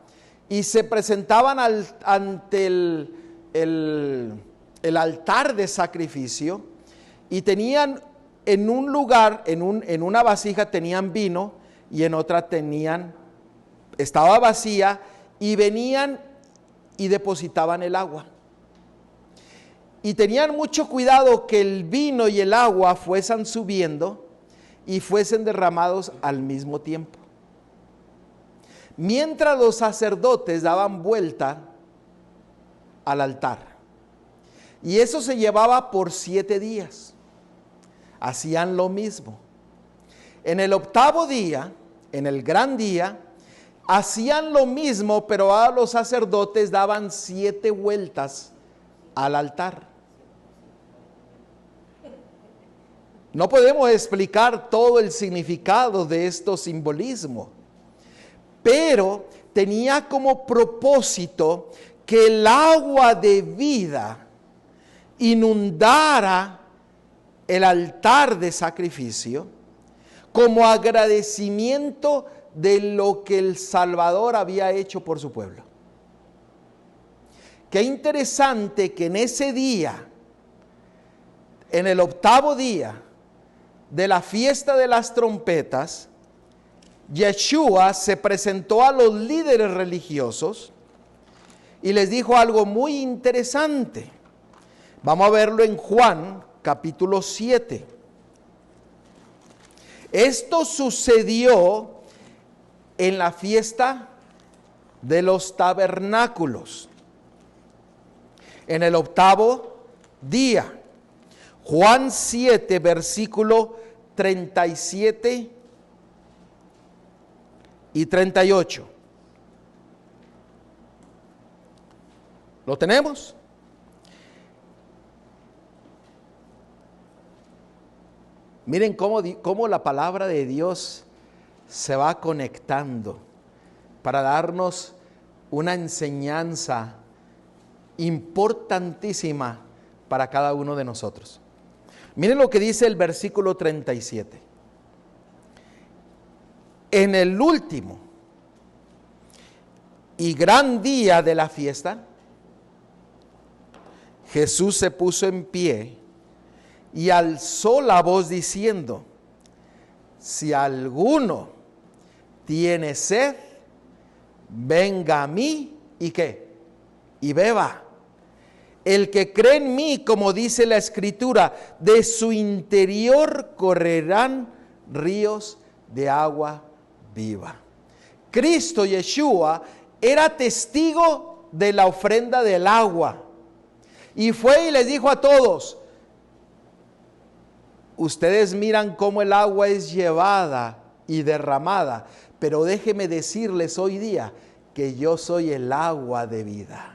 y se presentaban ante el altar de sacrificio, y tenían en un lugar, en una vasija tenían vino, y en otra estaba vacía, y venían y depositaban el agua. Y tenían mucho cuidado que el vino y el agua fuesen subiendo y fuesen derramados al mismo tiempo. Mientras los sacerdotes daban vuelta al altar. Y eso se llevaba por 7 días. Hacían lo mismo. En el 8º día, en el gran día, hacían lo mismo, pero a los sacerdotes daban 7 vueltas al altar. No podemos explicar todo el significado de estos simbolismos, pero tenía como propósito que el agua de vida inundara el altar de sacrificio como agradecimiento de lo que el Salvador había hecho por su pueblo. Qué interesante que en ese día, en el 8º día de la fiesta de las trompetas, Yeshua se presentó a los líderes religiosos y les dijo algo muy interesante. Vamos a verlo en Juan capítulo 7. Esto sucedió en la fiesta de los tabernáculos, en el 8º día. Juan 7, versículo 37 y 38. ¿Lo tenemos? Miren cómo la palabra de Dios se va conectando para darnos una enseñanza importantísima para cada uno de nosotros. Miren lo que dice el versículo 37. En el último y gran día de la fiesta, Jesús se puso en pie y alzó la voz diciendo: si alguno tiene sed, venga a mí y ¿qué? Y beba. El que cree en mí, como dice la Escritura, de su interior correrán ríos de agua viva. Cristo Yeshua era testigo de la ofrenda del agua. Y fue y les dijo a todos: ustedes miran cómo el agua es llevada y derramada, pero déjenme decirles hoy día que yo soy el agua de vida.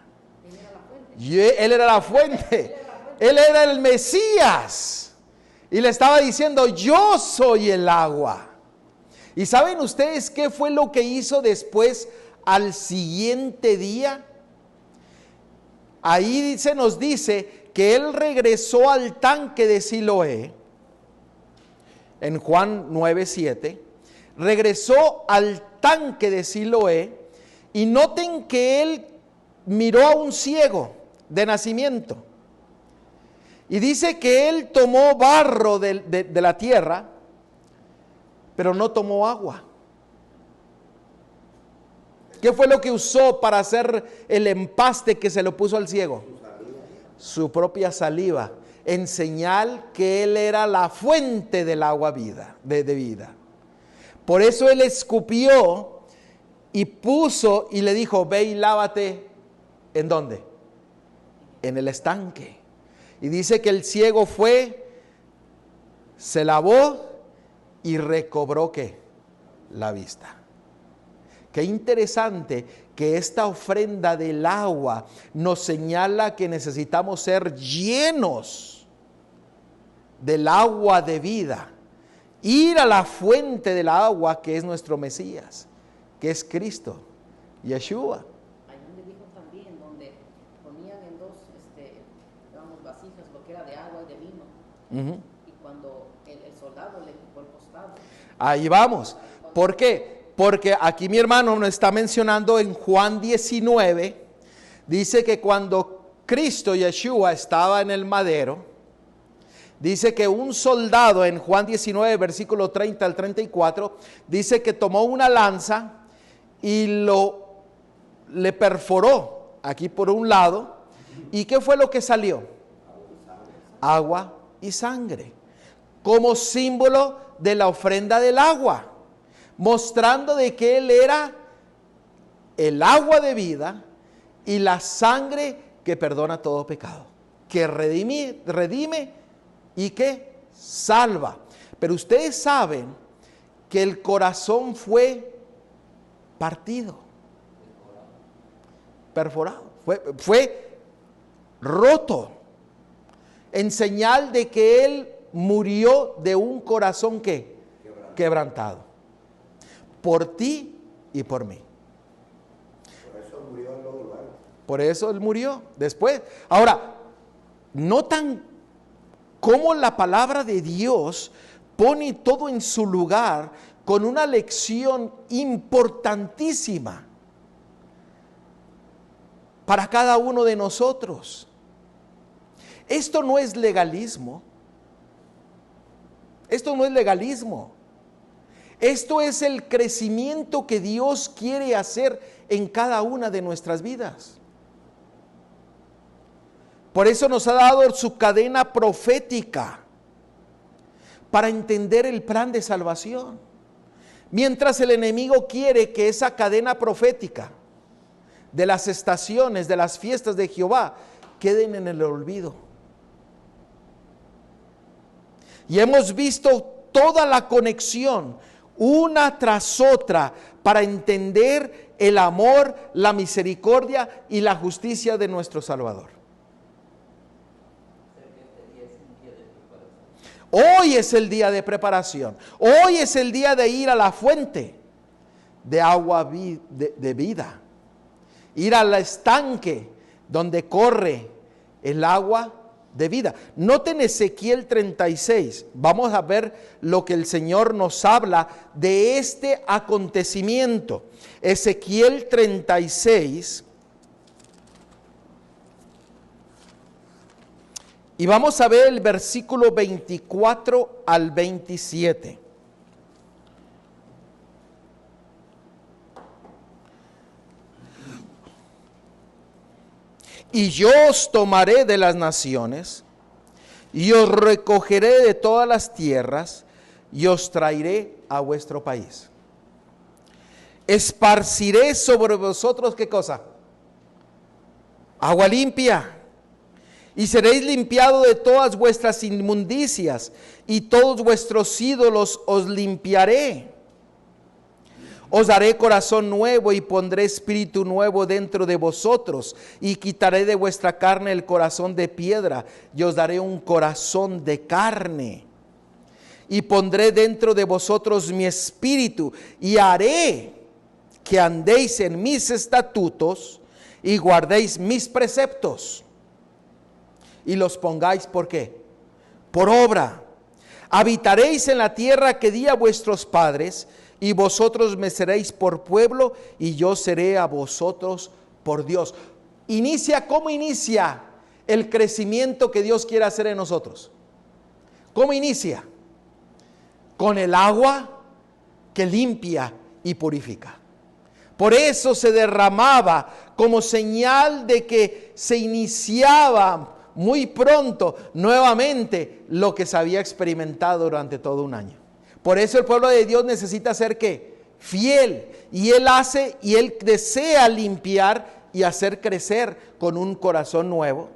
Él era la fuente. Él era el Mesías. Y le estaba diciendo: yo soy el agua. ¿Y saben ustedes qué fue lo que hizo después al siguiente día? Ahí se nos dice que él regresó al tanque de Siloé. En Juan 9:7. Regresó al tanque de Siloé. Y noten que él miró a un ciego de nacimiento. Y dice que él tomó barro de la tierra, pero no tomó agua. ¿Qué fue lo que usó para hacer el empaste que se lo puso al ciego? Su propia saliva, en señal que él era la fuente del agua de vida. Por eso él escupió y puso y le dijo, ve y lávate, ¿en dónde? En el estanque. Y dice que el ciego fue, se lavó y recobró ¿qué? La vista. Qué interesante que esta ofrenda del agua nos señala que necesitamos ser llenos del agua de vida. Ir a la fuente del agua que es nuestro Mesías, que es Cristo, Yeshua. Hay donde dijo también, donde ponían en dos vasijas lo que era de agua y de vino. Y cuando el soldado le ocupó el costado. Ahí vamos. ¿Por qué? Porque aquí mi hermano nos está mencionando en Juan 19, dice que cuando Cristo, Yeshua, estaba en el madero, dice que un soldado en Juan 19, versículo 30 al 34, dice que tomó una lanza y le perforó aquí por un lado. ¿Y qué fue lo que salió? Agua y sangre. Como símbolo de la ofrenda del agua. Mostrando de que Él era el agua de vida y la sangre que perdona todo pecado. Que redime y que salva. Pero ustedes saben que el corazón fue partido, perforado, fue roto, en señal de que Él murió de un corazón que quebrantado, por ti y por mí. Por eso murió en los lugares. Por eso Él murió después. Ahora, notan cómo la palabra de Dios pone todo en su lugar con una lección importantísima para cada uno de nosotros. Esto no es legalismo. Esto no es legalismo. Esto es el crecimiento que Dios quiere hacer en cada una de nuestras vidas. Por eso nos ha dado su cadena profética para entender el plan de salvación. Mientras el enemigo quiere que esa cadena profética de las estaciones, de las fiestas de Jehová, queden en el olvido. Y hemos visto toda la conexión, una tras otra, para entender el amor, la misericordia y la justicia de nuestro Salvador. Hoy es el día de preparación. Hoy es el día de ir a la fuente de agua de vida. Ir al estanque donde corre el agua de vida. Noten Ezequiel 36. Vamos a ver lo que el Señor nos habla de este acontecimiento. Ezequiel 36. Y vamos a ver el versículo 24 al 27. Y yo os tomaré de las naciones, y os recogeré de todas las tierras, y os traeré a vuestro país. Esparciré sobre vosotros, ¿qué cosa? Agua limpia. Y seréis limpiados de todas vuestras inmundicias, y todos vuestros ídolos os limpiaré. Os daré corazón nuevo y pondré espíritu nuevo dentro de vosotros, y quitaré de vuestra carne el corazón de piedra, y os daré un corazón de carne. Y pondré dentro de vosotros mi espíritu, y haré que andéis en mis estatutos, y guardéis mis preceptos. Y los pongáis, ¿por qué? Por obra. Habitaréis en la tierra que di a vuestros padres, y vosotros me seréis por pueblo, y yo seré a vosotros por Dios. ¿Cómo inicia el crecimiento que Dios quiere hacer en nosotros? ¿Cómo inicia? Con el agua que limpia y purifica. Por eso se derramaba como señal de que se iniciaba muy pronto nuevamente lo que se había experimentado durante todo un año. Por eso el pueblo de Dios necesita ser ¿qué? fiel. Y Él hace y Él desea limpiar y hacer crecer con un corazón nuevo,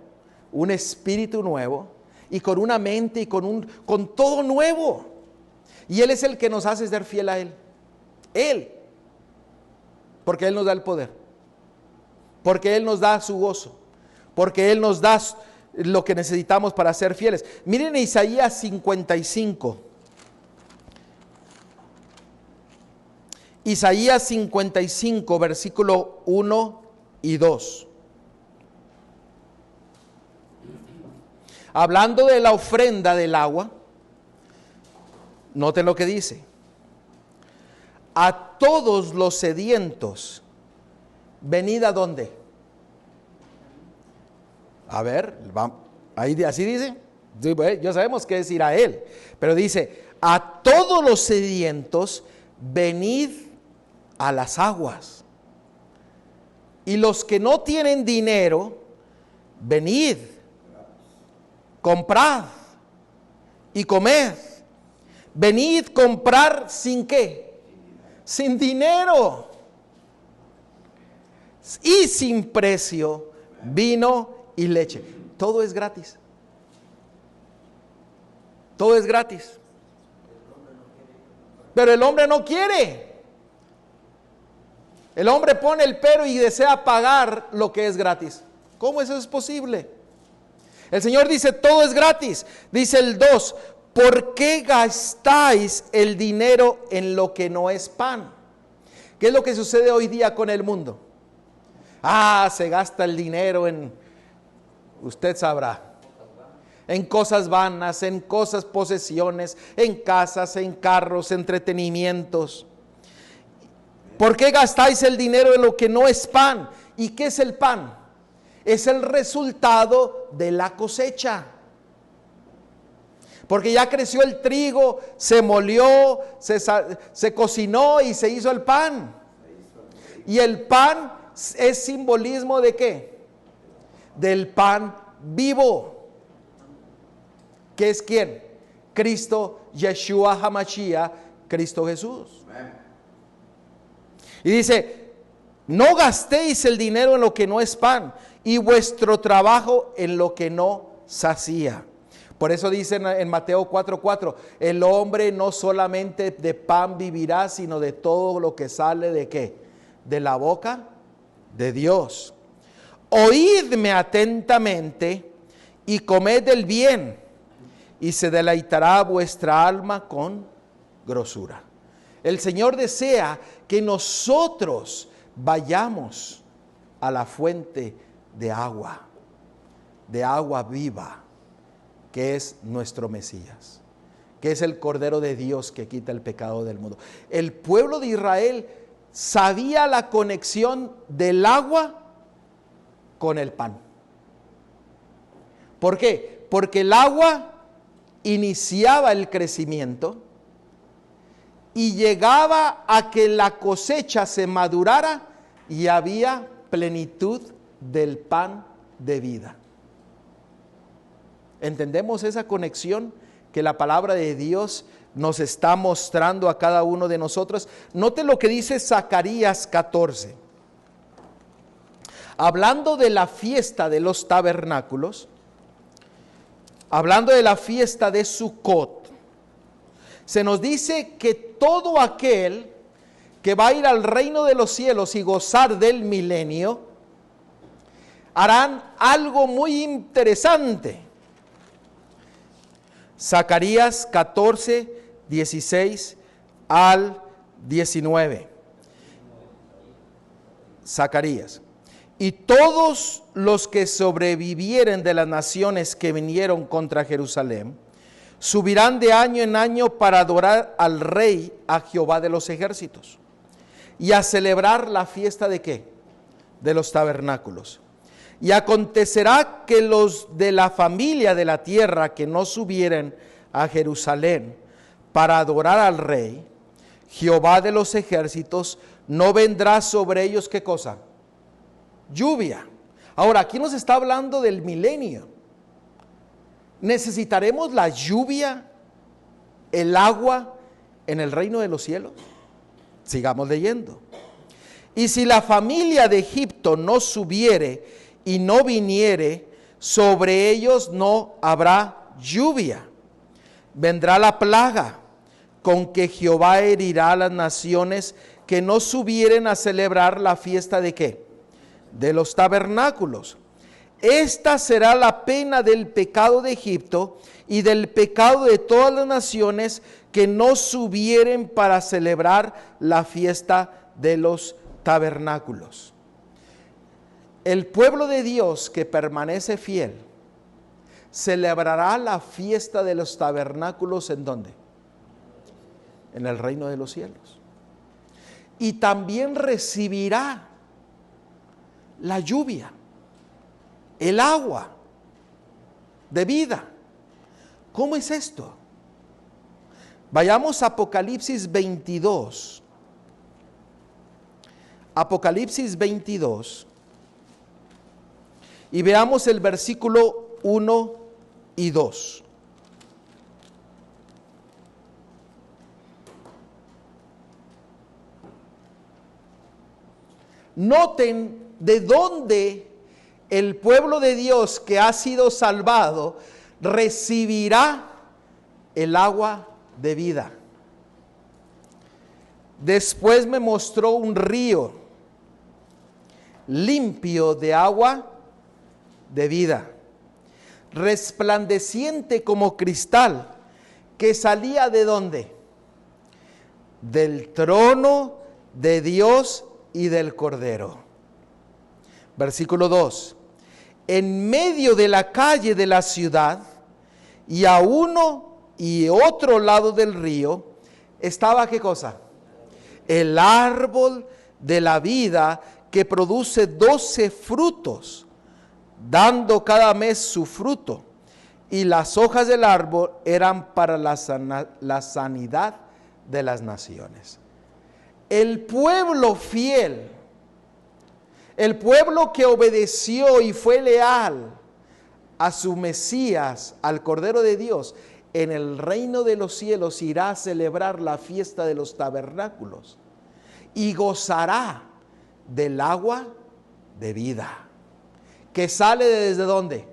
un espíritu nuevo y con una mente y con todo nuevo. Y Él es el que nos hace ser fiel a Él. Él. Porque Él nos da el poder. Porque Él nos da su gozo. Porque Él nos da lo que necesitamos para ser fieles. Miren Isaías 55. Isaías 55, versículo 1 y 2. Hablando de la ofrenda del agua, noten lo que dice. A todos los sedientos, venid a dónde. A ver, ahí así dice. Sí, pues, ya sabemos que es ir a Él. Pero dice, a todos los sedientos, venid a las aguas. Y los que no tienen dinero, venid, comprad y comed. Venid comprar sin qué, sin dinero y sin precio, vino y leche. Todo es gratis. Todo es gratis. Pero el hombre no quiere. El hombre pone el pero y desea pagar lo que es gratis. ¿Cómo eso es posible? El Señor dice, todo es gratis. Dice el 2, ¿por qué gastáis el dinero en lo que no es pan? ¿Qué es lo que sucede hoy día con el mundo? Se gasta el dinero en, usted sabrá, en cosas vanas, en cosas, posesiones, en casas, en carros, entretenimientos. ¿Por qué gastáis el dinero en lo que no es pan? ¿Y qué es el pan? Es el resultado de la cosecha. Porque ya creció el trigo, se molió, se cocinó y se hizo el pan. Y el pan es simbolismo ¿de qué? Del pan vivo. ¿Qué es quién? Cristo, Yeshua HaMashiach, Cristo Jesús. Y dice, no gastéis el dinero en lo que no es pan y vuestro trabajo en lo que no sacía. Por eso dice en Mateo 4:4, el hombre no solamente de pan vivirá, sino de todo lo que sale ¿de qué? De la boca de Dios. Oídme atentamente y comed el bien, y se deleitará vuestra alma con grosura. El Señor desea que nosotros vayamos a la fuente de agua viva, que es nuestro Mesías, que es el Cordero de Dios que quita el pecado del mundo. El pueblo de Israel sabía la conexión del agua con el pan. ¿Por qué? Porque el agua iniciaba el crecimiento y llegaba a que la cosecha se madurara y había plenitud del pan de vida. ¿Entendemos esa conexión que la palabra de Dios nos está mostrando a cada uno de nosotros? Note lo que dice Zacarías 14. Hablando de la fiesta de los tabernáculos, hablando de la fiesta de Sucot, se nos dice que todo aquel que va a ir al reino de los cielos y gozar del milenio, harán algo muy interesante. Zacarías 14, 16 al 19. Zacarías. Y todos los que sobrevivieren de las naciones que vinieron contra Jerusalén, subirán de año en año para adorar al Rey, a Jehová de los ejércitos, y a celebrar la fiesta ¿de qué? De los tabernáculos. Y acontecerá que los de la familia de la tierra que no subieren a Jerusalén para adorar al Rey, Jehová de los ejércitos, no vendrá sobre ellos ¿qué cosa? Lluvia. Ahora, aquí nos está hablando del milenio. ¿Necesitaremos la lluvia, el agua en el reino de los cielos? Sigamos leyendo. Y si la familia de Egipto no subiere y no viniere, sobre ellos no habrá lluvia. Vendrá la plaga, con que Jehová herirá a las naciones que no subieren a celebrar la fiesta de ¿qué? De los tabernáculos. Esta será la pena del pecado de Egipto y del pecado de todas las naciones que no subieren para celebrar la fiesta de los tabernáculos. El pueblo de Dios que permanece fiel celebrará la fiesta de los tabernáculos, ¿en dónde? En el reino de los cielos. Y también recibirá la lluvia, el agua de vida. ¿Cómo es esto? Vayamos a Apocalipsis 22. Apocalipsis 22. Y veamos el versículo 1 y 2. Noten de dónde el pueblo de Dios que ha sido salvado recibirá el agua de vida. Después me mostró un río limpio de agua de vida, resplandeciente como cristal, que salía ¿de dónde? Del trono de Dios y del Cordero. Versículo 2. En medio de la calle de la ciudad y a uno y otro lado del río estaba ¿qué cosa? El árbol de la vida, que produce 12 frutos, dando cada mes su fruto, y las hojas del árbol eran para la sanidad de las naciones. El pueblo fiel, el pueblo que obedeció y fue leal a su Mesías, al Cordero de Dios, en el reino de los cielos irá a celebrar la fiesta de los tabernáculos y gozará del agua de vida, que sale ¿desde dónde?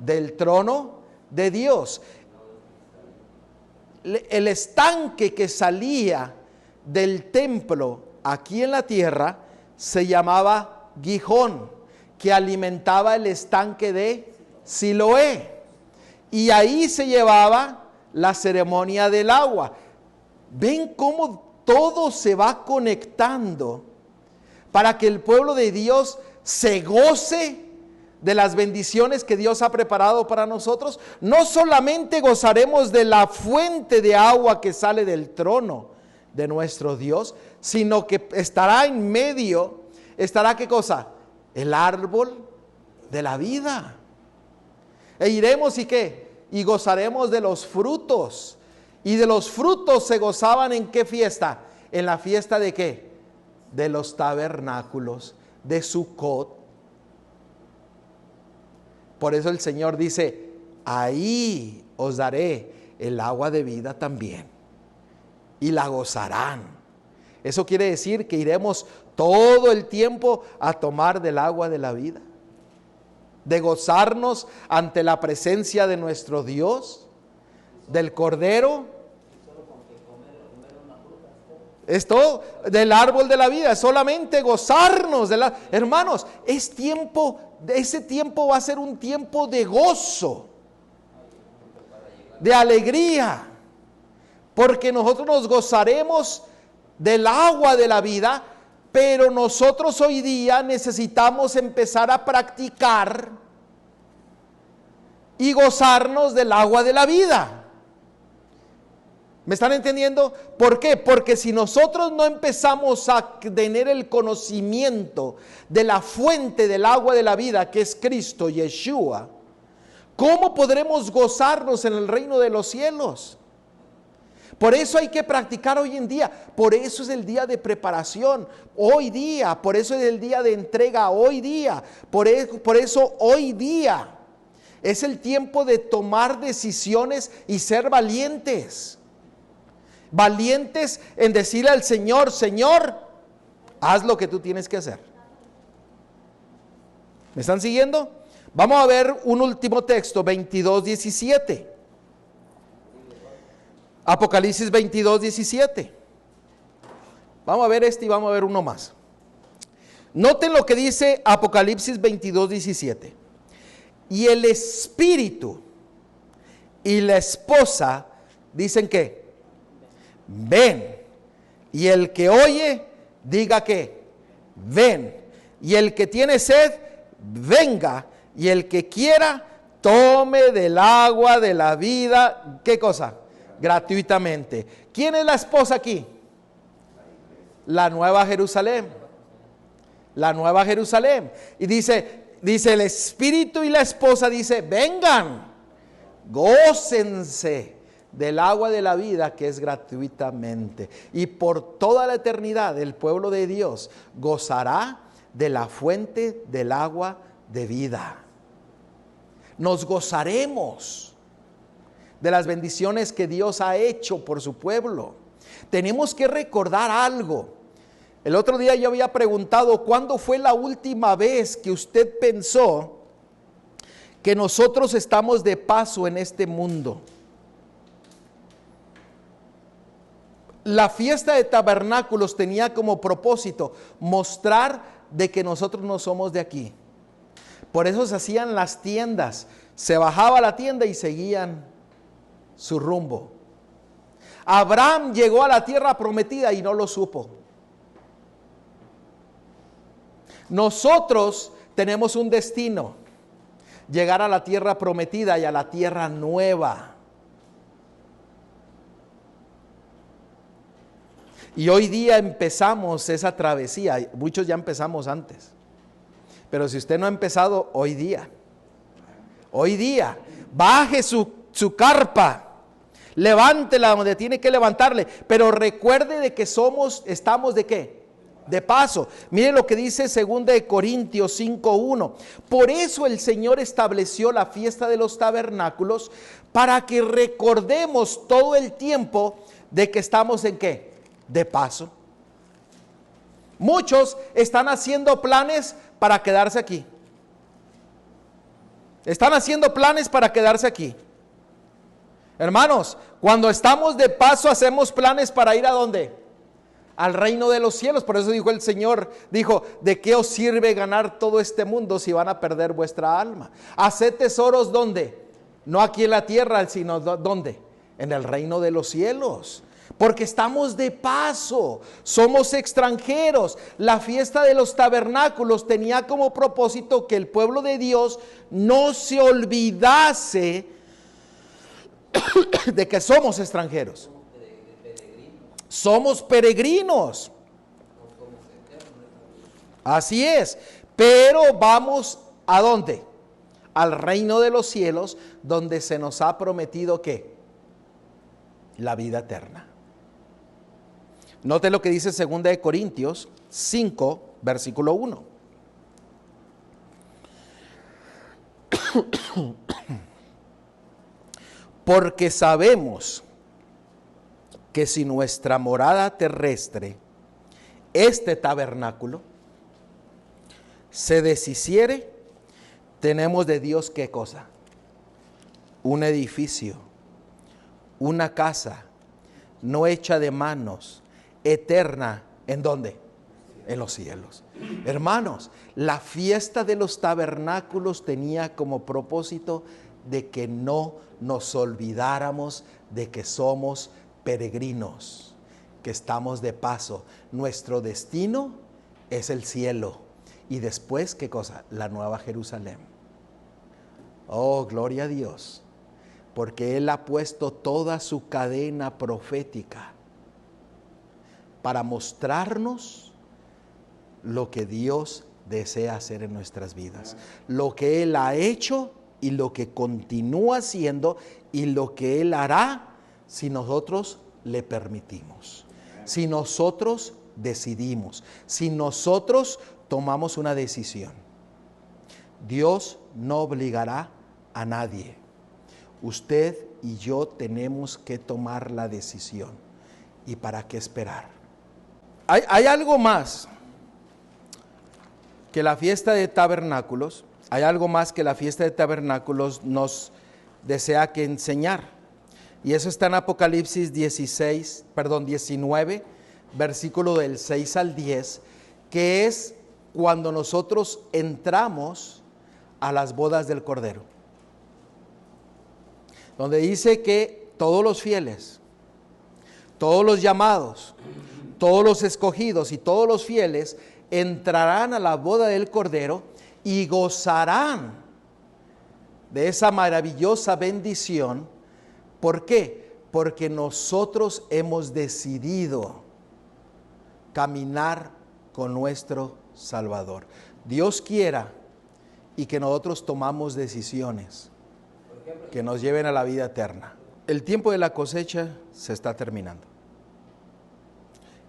Del trono de Dios. El estanque que salía del templo aquí en la tierra se llamaba Gihón, que alimentaba el estanque de Siloé, y ahí se llevaba la ceremonia del agua. ¿Ven cómo todo se va conectando para que el pueblo de Dios se goce de las bendiciones que Dios ha preparado para nosotros? No solamente gozaremos de la fuente de agua que sale del trono de nuestro Dios, sino que estará en medio, estará ¿qué cosa? El árbol de la vida. E iremos y ¿qué? Y gozaremos de los frutos. Y de los frutos se gozaban ¿en qué fiesta? En la fiesta de ¿qué? De los tabernáculos, de Sucot. Por eso el Señor dice, ahí os daré el agua de vida también, y la gozarán. Eso quiere decir que iremos todo el tiempo a tomar del agua de la vida, de gozarnos ante la presencia de nuestro Dios, del Cordero. Esto del árbol de la vida, es solamente gozarnos de la... Hermanos, es tiempo, ese tiempo va a ser un tiempo de gozo, de alegría, porque nosotros nos gozaremos del agua de la vida, pero nosotros hoy día necesitamos empezar a practicar y gozarnos del agua de la vida. ¿Me están entendiendo? ¿Por qué? Porque si nosotros no empezamos a tener el conocimiento de la fuente del agua de la vida, que es Cristo, Yeshua, ¿cómo podremos gozarnos en el reino de los cielos? Por eso hay que practicar hoy en día. Por eso es el día de preparación, hoy día. Por eso es el día de entrega, hoy día. Por eso hoy día es el tiempo de tomar decisiones y ser valientes. Valientes en decirle al Señor, Señor, haz lo que tú tienes que hacer. ¿Me están siguiendo? Vamos a ver un último texto, 22:17. Apocalipsis 22:17. Vamos a ver este y vamos a ver uno más. Noten lo que dice Apocalipsis 22:17. Y el espíritu y la esposa dicen que ven. Y el que oye, diga que ven. Y el que tiene sed, venga. Y el que quiera, tome del agua de la vida. ¿Qué cosa? Gratuitamente. ¿Quién es la esposa aquí? La Nueva Jerusalén. La Nueva Jerusalén. Y dice el espíritu y la esposa, dice, vengan, gócense del agua de la vida que es gratuitamente. Y por toda la eternidad el pueblo de Dios gozará de la fuente del agua de vida. Nos gozaremos de las bendiciones que Dios ha hecho por su pueblo. Tenemos que recordar algo. El otro día yo había preguntado, ¿cuándo fue la última vez que usted pensó que nosotros estamos de paso en este mundo? La fiesta de tabernáculos tenía como propósito mostrar de que nosotros no somos de aquí. Por eso se hacían las tiendas, se bajaba la tienda y seguían su rumbo. Abraham llegó a la tierra prometida y no lo supo. Nosotros tenemos un destino, llegar a la tierra prometida y a la tierra nueva. Y hoy día empezamos esa travesía. Muchos ya empezamos antes. Pero si usted no ha empezado, hoy día, baje su carpa, levántela donde tiene que levantarle. Pero recuerde de que estamos ¿de qué? De paso. Mire lo que dice 2 Corintios 5:1. Por eso el Señor estableció la fiesta de los tabernáculos, para que recordemos todo el tiempo de que estamos ¿en qué? De paso. Muchos están haciendo planes para quedarse aquí. Están haciendo planes para quedarse aquí. Hermanos, cuando estamos de paso hacemos planes para ir ¿a dónde? Al reino de los cielos. Por eso dijo el Señor, dijo, ¿de qué os sirve ganar todo este mundo si van a perder vuestra alma? Haced tesoros ¿dónde? No aquí en la tierra, sino ¿dónde? En el reino de los cielos. Porque estamos de paso, somos extranjeros. La fiesta de los tabernáculos tenía como propósito que el pueblo de Dios no se olvidase de que somos extranjeros. Somos peregrinos. Así es. Pero vamos ¿a dónde? Al reino de los cielos, donde se nos ha prometido ¿qué? La vida eterna. Note lo que dice 2 Corintios 5, versículo 1. Porque sabemos que si nuestra morada terrestre, este tabernáculo, se deshiciere, tenemos de Dios ¿qué cosa? Un edificio, una casa, no hecha de manos, eterna, ¿en dónde? En los cielos. Hermanos, la fiesta de los tabernáculos tenía como propósito de que no nos olvidáramos de que somos peregrinos, que estamos de paso. Nuestro destino es el cielo. Y después, ¿qué cosa? La Nueva Jerusalén. Oh, gloria a Dios, porque Él ha puesto toda su cadena profética para mostrarnos lo que Dios desea hacer en nuestras vidas, lo que Él ha hecho y lo que continúa haciendo y lo que Él hará si nosotros le permitimos, si nosotros decidimos, si nosotros tomamos una decisión. Dios no obligará a nadie. Usted y yo tenemos que tomar la decisión. ¿Y para qué esperar? Hay algo más que la fiesta de tabernáculos, hay algo más que la fiesta de tabernáculos nos desea que enseñar. Y eso está en Apocalipsis 19, versículo del 6 al 10, que es cuando nosotros entramos a las bodas del Cordero. Donde dice que todos los fieles, todos los llamados, todos los escogidos y todos los fieles entrarán a la boda del Cordero y gozarán de esa maravillosa bendición. ¿Por qué? Porque nosotros hemos decidido caminar con nuestro Salvador. Dios quiera y que nosotros tomamos decisiones que nos lleven a la vida eterna. El tiempo de la cosecha se está terminando.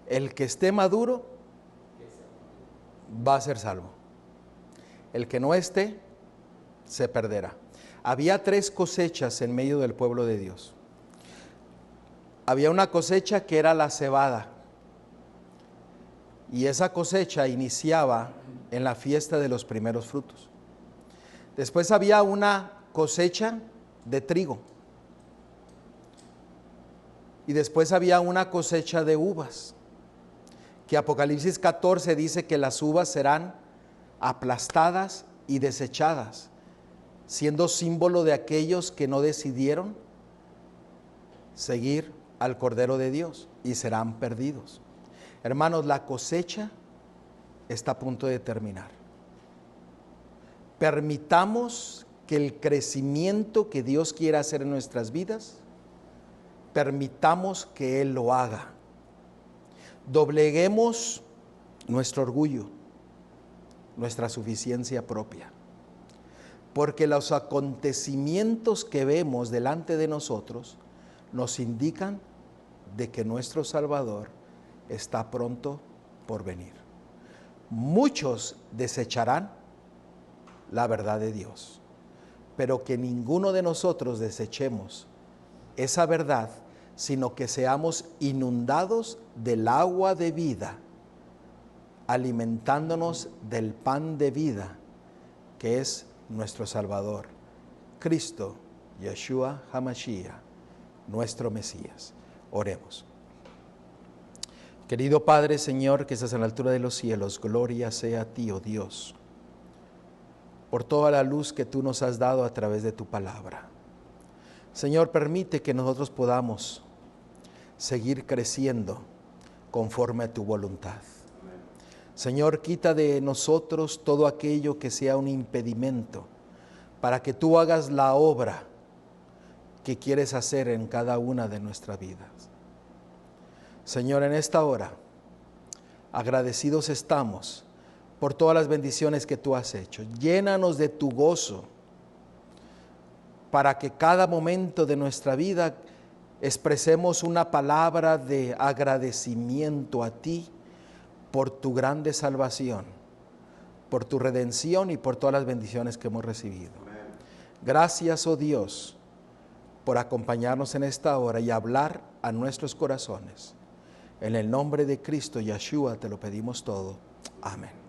El que esté maduro va a ser salvo. El que no esté se perderá. Había 3 cosechas en medio del pueblo de Dios. Había una cosecha que era la cebada. Y esa cosecha iniciaba en la fiesta de los primeros frutos. Después había una cosecha de trigo. Y después había una cosecha de uvas. Que Apocalipsis 14 dice que las uvas serán aplastadas y desechadas, siendo símbolo de aquellos que no decidieron seguir al Cordero de Dios y serán perdidos. Hermanos, la cosecha está a punto de terminar. Permitamos que el crecimiento que Dios quiera hacer en nuestras vidas, permitamos que Él lo haga. Dobleguemos nuestro orgullo, nuestra suficiencia propia, porque los acontecimientos que vemos delante de nosotros nos indican de que nuestro Salvador está pronto por venir. Muchos desecharán la verdad de Dios, pero que ninguno de nosotros desechemos esa verdad, sino que seamos inundados del agua de vida, alimentándonos del pan de vida, que es nuestro Salvador, Cristo, Yeshua HaMashiach, nuestro Mesías. Oremos. Querido Padre, Señor, que estás en la altura de los cielos, gloria sea a ti, oh Dios, por toda la luz que tú nos has dado a través de tu palabra. Señor, permite que nosotros podamos seguir creciendo conforme a tu voluntad. Señor, quita de nosotros todo aquello que sea un impedimento para que tú hagas la obra que quieres hacer en cada una de nuestras vidas. Señor, en esta hora, agradecidos estamos por todas las bendiciones que tú has hecho. Llénanos de tu gozo para que cada momento de nuestra vida expresemos una palabra de agradecimiento a ti por tu grande salvación, por tu redención y por todas las bendiciones que hemos recibido. Gracias, oh Dios, por acompañarnos en esta hora y hablar a nuestros corazones. En el nombre de Cristo Yeshua te lo pedimos todo. Amén.